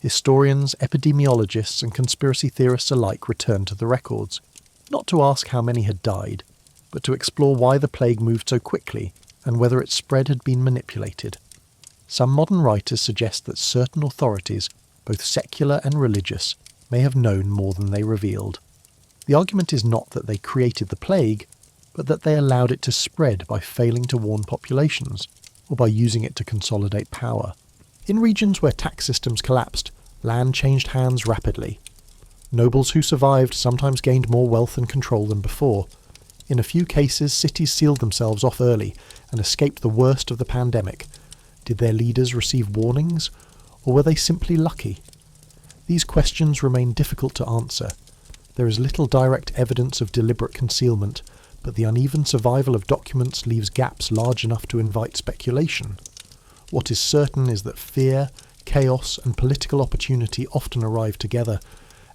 S1: Historians, epidemiologists, and conspiracy theorists alike returned to the records, not to ask how many had died, but to explore why the plague moved so quickly and whether its spread had been manipulated. Some modern writers suggest that certain authorities, both secular and religious, may have known more than they revealed. The argument is not that they created the plague, but that they allowed it to spread by failing to warn populations, or by using it to consolidate power. In regions where tax systems collapsed, land changed hands rapidly. Nobles who survived sometimes gained more wealth and control than before. In a few cases, cities sealed themselves off early and escaped the worst of the pandemic. Did their leaders receive warnings, or were they simply lucky? These questions remain difficult to answer. There is little direct evidence of deliberate concealment, but the uneven survival of documents leaves gaps large enough to invite speculation. What is certain is that fear, chaos, and political opportunity often arrive together,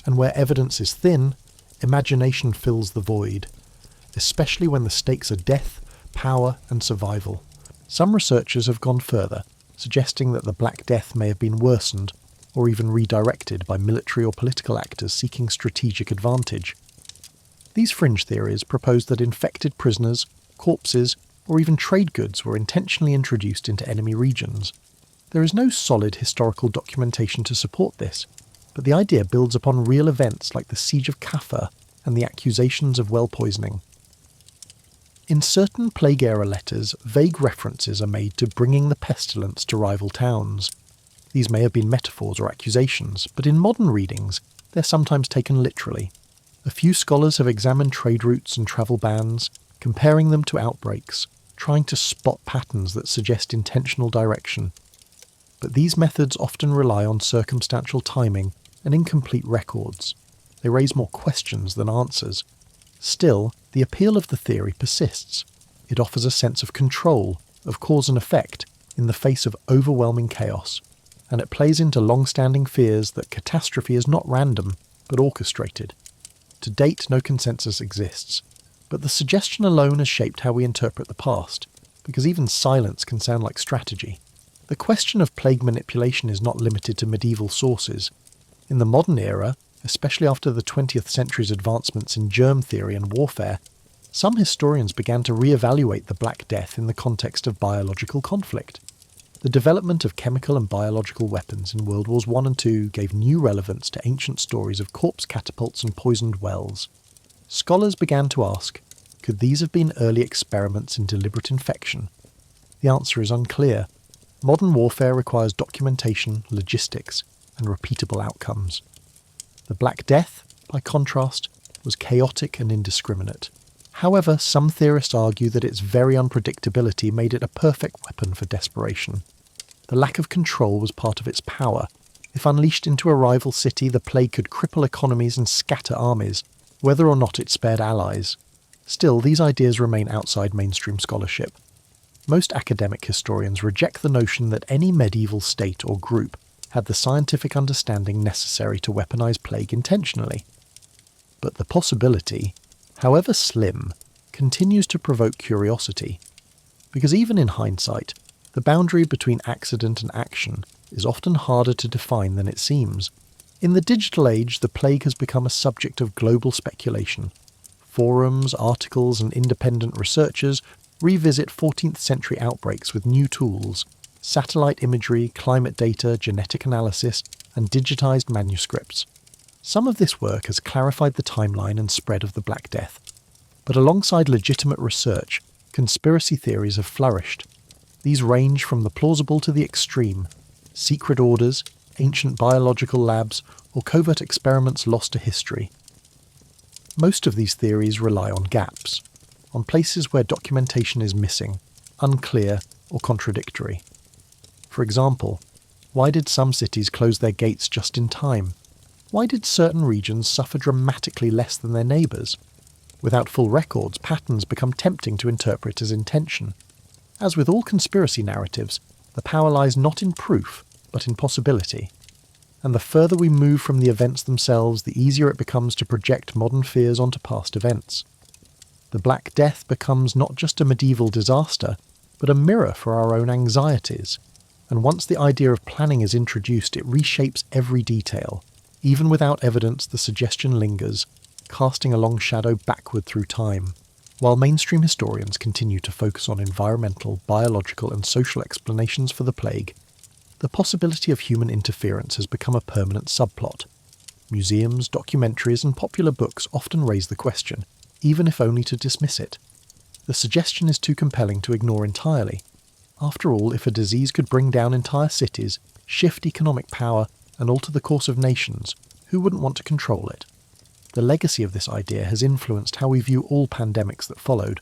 S1: and where evidence is thin, imagination fills the void, especially when the stakes are death, power, and survival. Some researchers have gone further, suggesting that the Black Death may have been worsened or even redirected by military or political actors seeking strategic advantage. These fringe theories propose that infected prisoners, corpses, or even trade goods were intentionally introduced into enemy regions. There is no solid historical documentation to support this, but the idea builds upon real events like the Siege of Caffa and the accusations of well poisoning. In certain plague-era letters, vague references are made to bringing the pestilence to rival towns. These may have been metaphors or accusations, but in modern readings, they're sometimes taken literally. A few scholars have examined trade routes and travel bans, comparing them to outbreaks, trying to spot patterns that suggest intentional direction. But these methods often rely on circumstantial timing and incomplete records. They raise more questions than answers. Still, the appeal of the theory persists. It offers a sense of control, of cause and effect, in the face of overwhelming chaos, and it plays into long-standing fears that catastrophe is not random, but orchestrated. To date, no consensus exists, but the suggestion alone has shaped how we interpret the past, because even silence can sound like strategy. The question of plague manipulation is not limited to medieval sources. In the modern era, especially after the 20th century's advancements in germ theory and warfare, some historians began to re-evaluate the Black Death in the context of biological conflict. The development of chemical and biological weapons in World Wars I and II gave new relevance to ancient stories of corpse catapults and poisoned wells. Scholars began to ask, could these have been early experiments in deliberate infection? The answer is unclear. Modern warfare requires documentation, logistics, and repeatable outcomes. The Black Death, by contrast, was chaotic and indiscriminate. However, some theorists argue that its very unpredictability made it a perfect weapon for desperation. The lack of control was part of its power. If unleashed into a rival city, the plague could cripple economies and scatter armies, whether or not it spared allies. Still, these ideas remain outside mainstream scholarship. Most academic historians reject the notion that any medieval state or group had the scientific understanding necessary to weaponize plague intentionally. But the possibility, however slim, continues to provoke curiosity, because even in hindsight, the boundary between accident and action is often harder to define than it seems. In the digital age, the plague has become a subject of global speculation. Forums, articles, and independent researchers revisit 14th century outbreaks with new tools: satellite imagery, climate data, genetic analysis, and digitized manuscripts. Some of this work has clarified the timeline and spread of the Black Death. But alongside legitimate research, conspiracy theories have flourished. These range from the plausible to the extreme: secret orders, ancient biological labs, or covert experiments lost to history. Most of these theories rely on gaps, on places where documentation is missing, unclear, or contradictory. For example, why did some cities close their gates just in time? Why did certain regions suffer dramatically less than their neighbours? Without full records, patterns become tempting to interpret as intention. As with all conspiracy narratives, the power lies not in proof, but in possibility. And the further we move from the events themselves, the easier it becomes to project modern fears onto past events. The Black Death becomes not just a medieval disaster, but a mirror for our own anxieties. And once the idea of planning is introduced, it reshapes every detail. Even without evidence, the suggestion lingers, casting a long shadow backward through time. While mainstream historians continue to focus on environmental, biological, and social explanations for the plague, the possibility of human interference has become a permanent subplot. Museums, documentaries, and popular books often raise the question, even if only to dismiss it. the suggestion is too compelling to ignore entirely. After all, if a disease could bring down entire cities, shift economic power, and alter the course of nations, who wouldn't want to control it? The legacy of this idea has influenced how we view all pandemics that followed,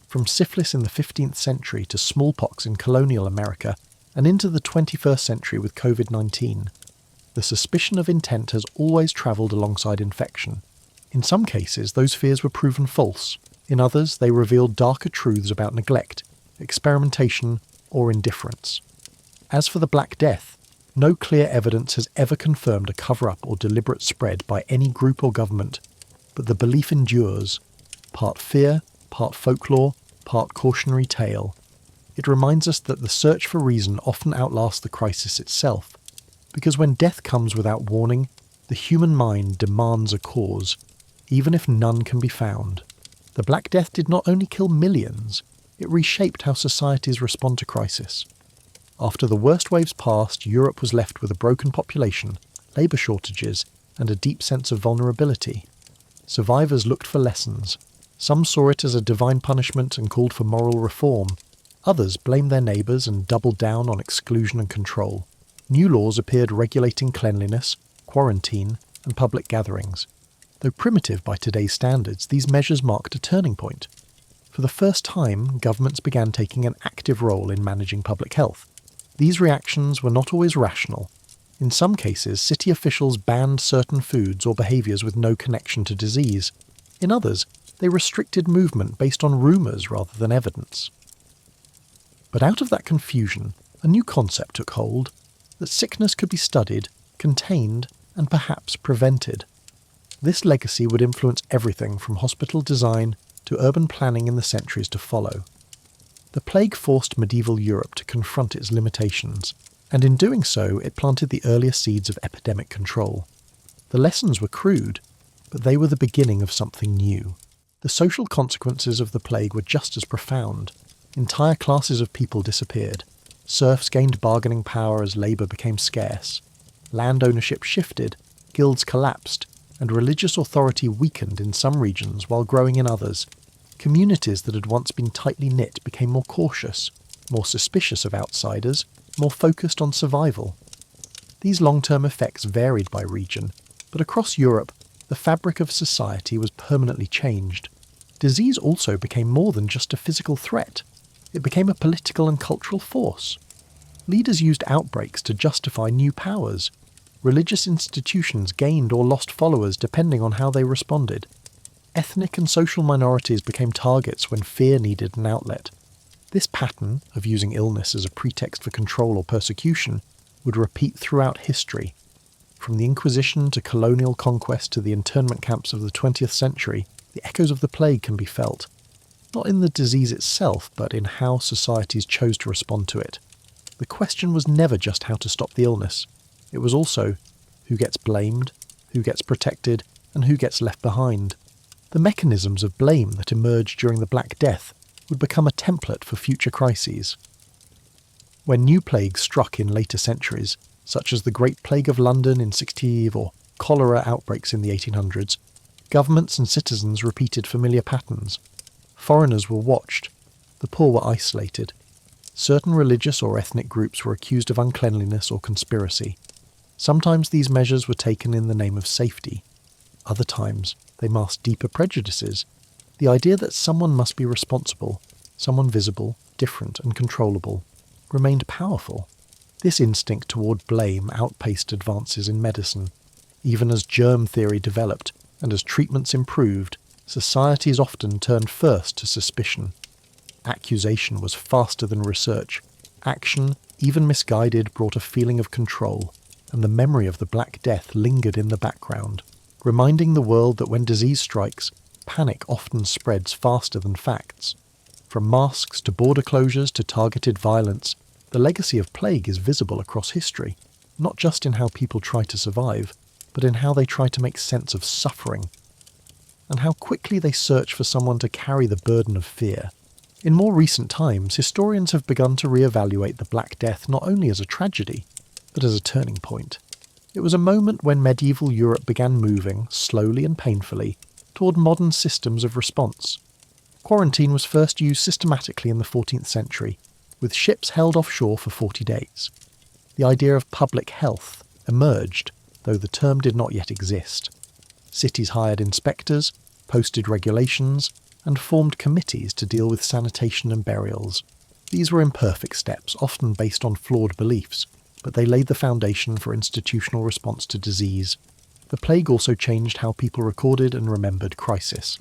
S1: from syphilis in the 15th century to smallpox in colonial America, and into the 21st century with COVID-19. The suspicion of intent has always travelled alongside infection. In some cases, those fears were proven false. In others, they revealed darker truths about neglect, experimentation, or indifference. As for the Black Death, no clear evidence has ever confirmed a cover-up or deliberate spread by any group or government, but the belief endures, part fear, part folklore, part cautionary tale. It reminds us that the search for reason often outlasts the crisis itself, because when death comes without warning, the human mind demands a cause, even if none can be found. The Black Death did not only kill millions, it reshaped how societies respond to crisis. After the worst waves passed, Europe was left with a broken population, labour shortages, and a deep sense of vulnerability. Survivors looked for lessons. Some saw it as a divine punishment and called for moral reform. Others blamed their neighbours and doubled down on exclusion and control. New laws appeared regulating cleanliness, quarantine, and public gatherings. Though primitive by today's standards, these measures marked a turning point. For the first time, governments began taking an active role in managing public health. These reactions were not always rational. In some cases, city officials banned certain foods or behaviours with no connection to disease. In others, they restricted movement based on rumours rather than evidence. But out of that confusion, a new concept took hold, that sickness could be studied, contained, and perhaps prevented. This legacy would influence everything from hospital design to urban planning in the centuries to follow. The plague forced medieval Europe to confront its limitations, and in doing so it planted the earliest seeds of epidemic control. The lessons were crude, but they were the beginning of something new. The social consequences of the plague were just as profound. Entire classes of people disappeared. Serfs gained bargaining power as labour became scarce. Land ownership shifted, guilds collapsed, and religious authority weakened in some regions while growing in others. Communities that had once been tightly knit became more cautious, more suspicious of outsiders, more focused on survival. These long-term effects varied by region, but across Europe, the fabric of society was permanently changed. Disease also became more than just a physical threat. It became a political and cultural force. Leaders used outbreaks to justify new powers. Religious institutions gained or lost followers depending on how they responded. Ethnic and social minorities became targets when fear needed an outlet. This pattern of using illness as a pretext for control or persecution would repeat throughout history. From the Inquisition to colonial conquest to the internment camps of the 20th century, the echoes of the plague can be felt. Not in the disease itself, but in how societies chose to respond to it. The question was never just how to stop the illness. It was also who gets blamed, who gets protected, and who gets left behind. The mechanisms of blame that emerged during the Black Death would become a template for future crises. When new plagues struck in later centuries, such as the Great Plague of London in 16 or cholera outbreaks in the 1800s, governments and citizens repeated familiar patterns. Foreigners were watched, the poor were isolated. Certain religious or ethnic groups were accused of uncleanliness or conspiracy. Sometimes these measures were taken in the name of safety. Other times, they masked deeper prejudices. The idea that someone must be responsible, someone visible, different and controllable, remained powerful. This instinct toward blame outpaced advances in medicine. Even as germ theory developed and as treatments improved, societies often turned first to suspicion. Accusation was faster than research. Action, even misguided, brought a feeling of control, and the memory of the Black Death lingered in the background, reminding the world that when disease strikes, panic often spreads faster than facts. From masks to border closures to targeted violence, the legacy of plague is visible across history, not just in how people try to survive, but in how they try to make sense of suffering, and how quickly they search for someone to carry the burden of fear. In more recent times, historians have begun to re-evaluate the Black Death not only as a tragedy, but as a turning point. It was a moment when medieval Europe began moving, slowly and painfully, toward modern systems of response. Quarantine was first used systematically in the 14th century, with ships held offshore for 40 days. The idea of public health emerged, though the term did not yet exist. Cities hired inspectors, posted regulations, and formed committees to deal with sanitation and burials. These were imperfect steps, often based on flawed beliefs, but they laid the foundation for institutional response to disease. The plague also changed how people recorded and remembered crisis.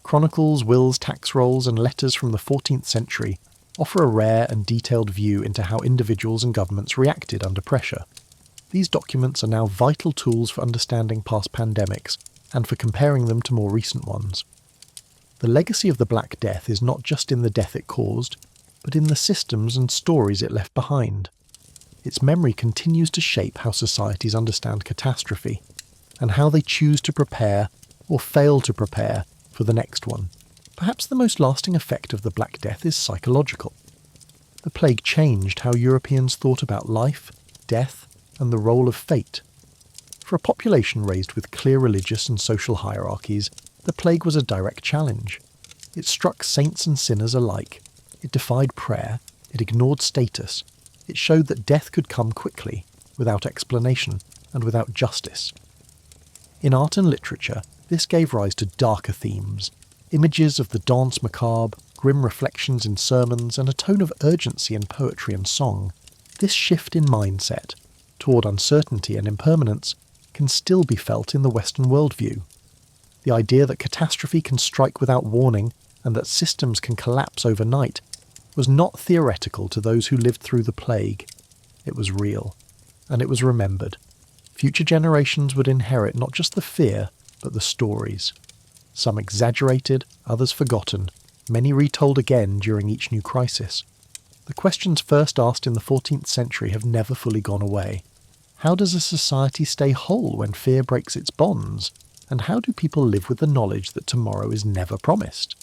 S1: Chronicles, wills, tax rolls, and letters from the 14th century offer a rare and detailed view into how individuals and governments reacted under pressure. These documents are now vital tools for understanding past pandemics and for comparing them to more recent ones. The legacy of the Black Death is not just in the death it caused, but in the systems and stories it left behind. Its memory continues to shape how societies understand catastrophe, and how they choose to prepare, or fail to prepare, for the next one. Perhaps the most lasting effect of the Black Death is psychological. The plague changed how Europeans thought about life, death, and the role of fate. For a population raised with clear religious and social hierarchies, the plague was a direct challenge. It struck saints and sinners alike. It defied prayer. It ignored status. It showed that death could come quickly, without explanation, and without justice. In art and literature, this gave rise to darker themes, images of the danse macabre, grim reflections in sermons, and a tone of urgency in poetry and song. This shift in mindset, toward uncertainty and impermanence, can still be felt in the Western worldview. The idea that catastrophe can strike without warning and that systems can collapse overnight was not theoretical to those who lived through the plague. It was real, and it was remembered. Future generations would inherit not just the fear, but the stories. Some exaggerated, others forgotten, many retold again during each new crisis. The questions first asked in the 14th century have never fully gone away. How does a society stay whole when fear breaks its bonds? And how do people live with the knowledge that tomorrow is never promised?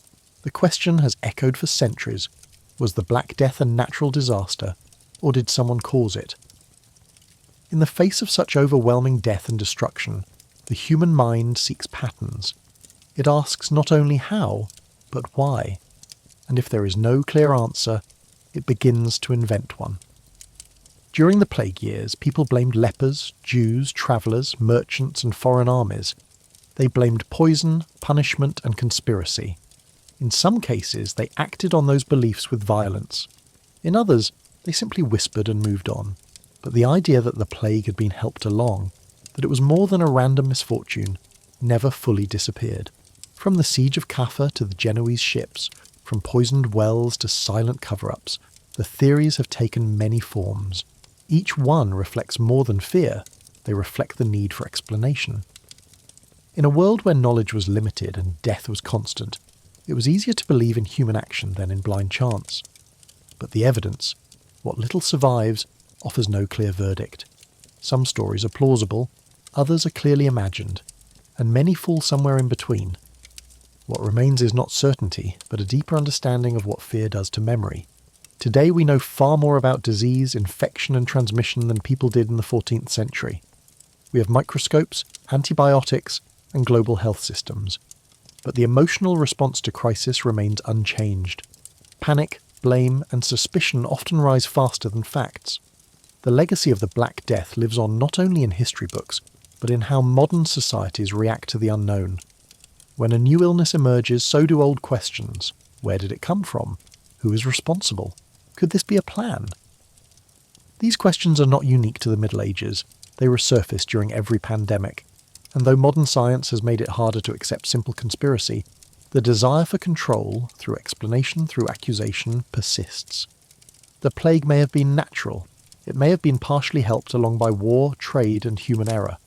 S1: The question has echoed for centuries. Was the Black Death a natural disaster, or did someone cause it? In the face of such overwhelming death and destruction, the human mind seeks patterns. It asks not only how, but why. And if there is no clear answer, it begins to invent one. During the plague years, people blamed lepers, Jews, travellers, merchants, and foreign armies. They blamed poison, punishment, and conspiracy. In some cases, they acted on those beliefs with violence. In others, they simply whispered and moved on. But the idea that the plague had been helped along, that it was more than a random misfortune, never fully disappeared. From the siege of Caffa to the Genoese ships, from poisoned wells to silent cover-ups, the theories have taken many forms. Each one reflects more than fear, they reflect the need for explanation. In a world where knowledge was limited and death was constant, it was easier to believe in human action than in blind chance. But the evidence, what little survives, offers no clear verdict. Some stories are plausible, others are clearly imagined, and many fall somewhere in between. What remains is not certainty, but a deeper understanding of what fear does to memory. Today we know far more about disease, infection and transmission than people did in the 14th century. We have microscopes, antibiotics, and global health systems. But the emotional response to crisis remains unchanged. Panic, blame, and suspicion often rise faster than facts. The legacy of the Black Death lives on not only in history books, but in how modern societies react to the unknown. When a new illness emerges, so do old questions. Where did it come from? Who is responsible? Could this be a plan? These questions are not unique to the Middle Ages. They resurface during every pandemic. And though modern science has made it harder to accept simple conspiracy, the desire for control, through explanation, through accusation, persists. The plague may have been natural. It may have been partially helped along by war, trade, and human error.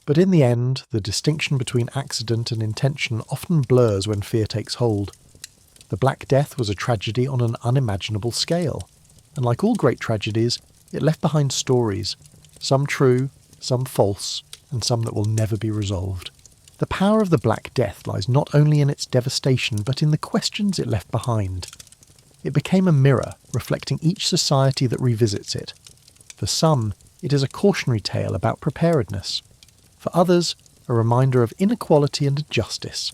S1: But in the end, the distinction between accident and intention often blurs when fear takes hold. The Black Death was a tragedy on an unimaginable scale, and like all great tragedies, it left behind stories, some true, some false, and some that will never be resolved. The power of the Black Death lies not only in its devastation, but in the questions it left behind. It became a mirror, reflecting each society that revisits it. For some, it is a cautionary tale about preparedness. For others, a reminder of inequality and injustice.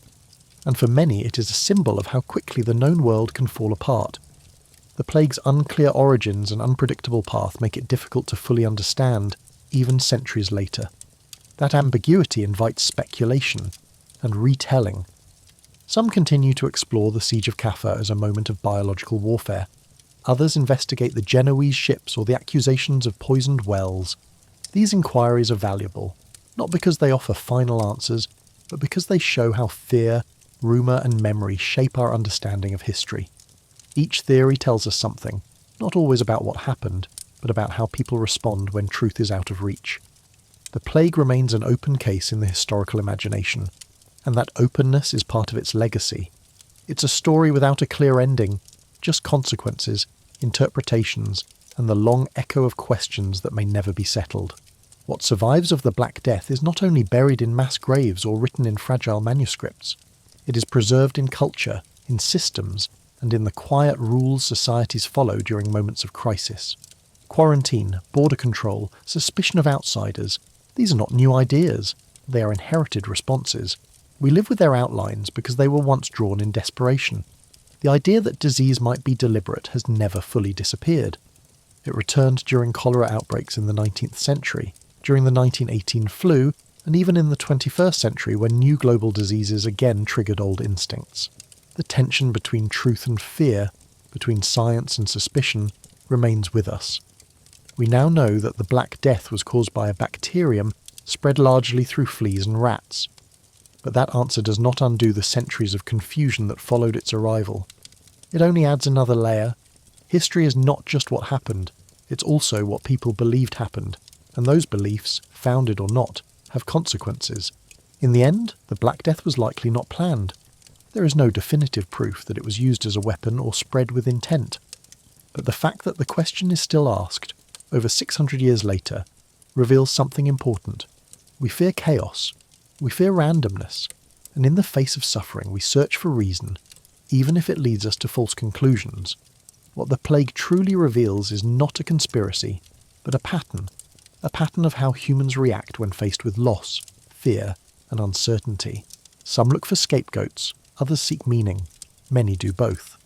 S1: and for many it is a symbol of how quickly the known world can fall apart. The plague's unclear origins and unpredictable path make it difficult to fully understand, even centuries later. That ambiguity invites speculation and retelling. Some continue to explore the Siege of Caffa as a moment of biological warfare. Others investigate the Genoese ships or the accusations of poisoned wells. These inquiries are valuable, not because they offer final answers, but because they show how fear, rumour and memory shape our understanding of history. Each theory tells us something, not always about what happened, but about how people respond when truth is out of reach. The plague remains an open case in the historical imagination, and that openness is part of its legacy. It's a story without a clear ending, just consequences, interpretations, and the long echo of questions that may never be settled. What survives of the Black Death is not only buried in mass graves or written in fragile manuscripts. It is preserved in culture, in systems, and in the quiet rules societies follow during moments of crisis. Quarantine, border control, suspicion of outsiders, these are not new ideas. They are inherited responses. We live with their outlines because they were once drawn in desperation. The idea that disease might be deliberate has never fully disappeared. It returned during cholera outbreaks in the 19th century, during the 1918 flu, and even in the 21st century when new global diseases again triggered old instincts. The tension between truth and fear, between science and suspicion, remains with us. We now know that the Black Death was caused by a bacterium spread largely through fleas and rats. But that answer does not undo the centuries of confusion that followed its arrival. It only adds another layer. History is not just what happened, it's also what people believed happened, and those beliefs, founded or not, have consequences. In the end, the Black Death was likely not planned. There is no definitive proof that it was used as a weapon or spread with intent. But the fact that the question is still asked, over 600 years later, reveals something important. We fear chaos. We fear randomness, and in the face of suffering we search for reason, even if it leads us to false conclusions. What the plague truly reveals is not a conspiracy, but a pattern of how humans react when faced with loss, fear, and uncertainty. Some look for scapegoats, others seek meaning, many do both.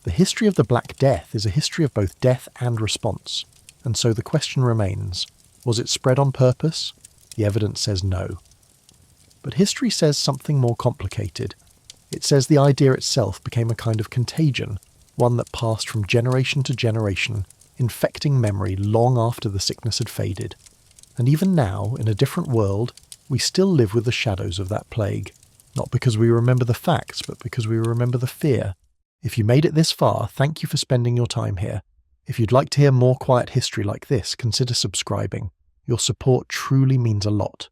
S1: The history of the Black Death is a history of both death and response, and so the question remains, was it spread on purpose? The evidence says no. But history says something more complicated. It says the idea itself became a kind of contagion, one that passed from generation to generation, infecting memory long after the sickness had faded. And even now, in a different world, we still live with the shadows of that plague. Not because we remember the facts, but because we remember the fear. If you made it this far, thank you for spending your time here. If you'd like to hear more quiet history like this, consider subscribing. Your support truly means a lot.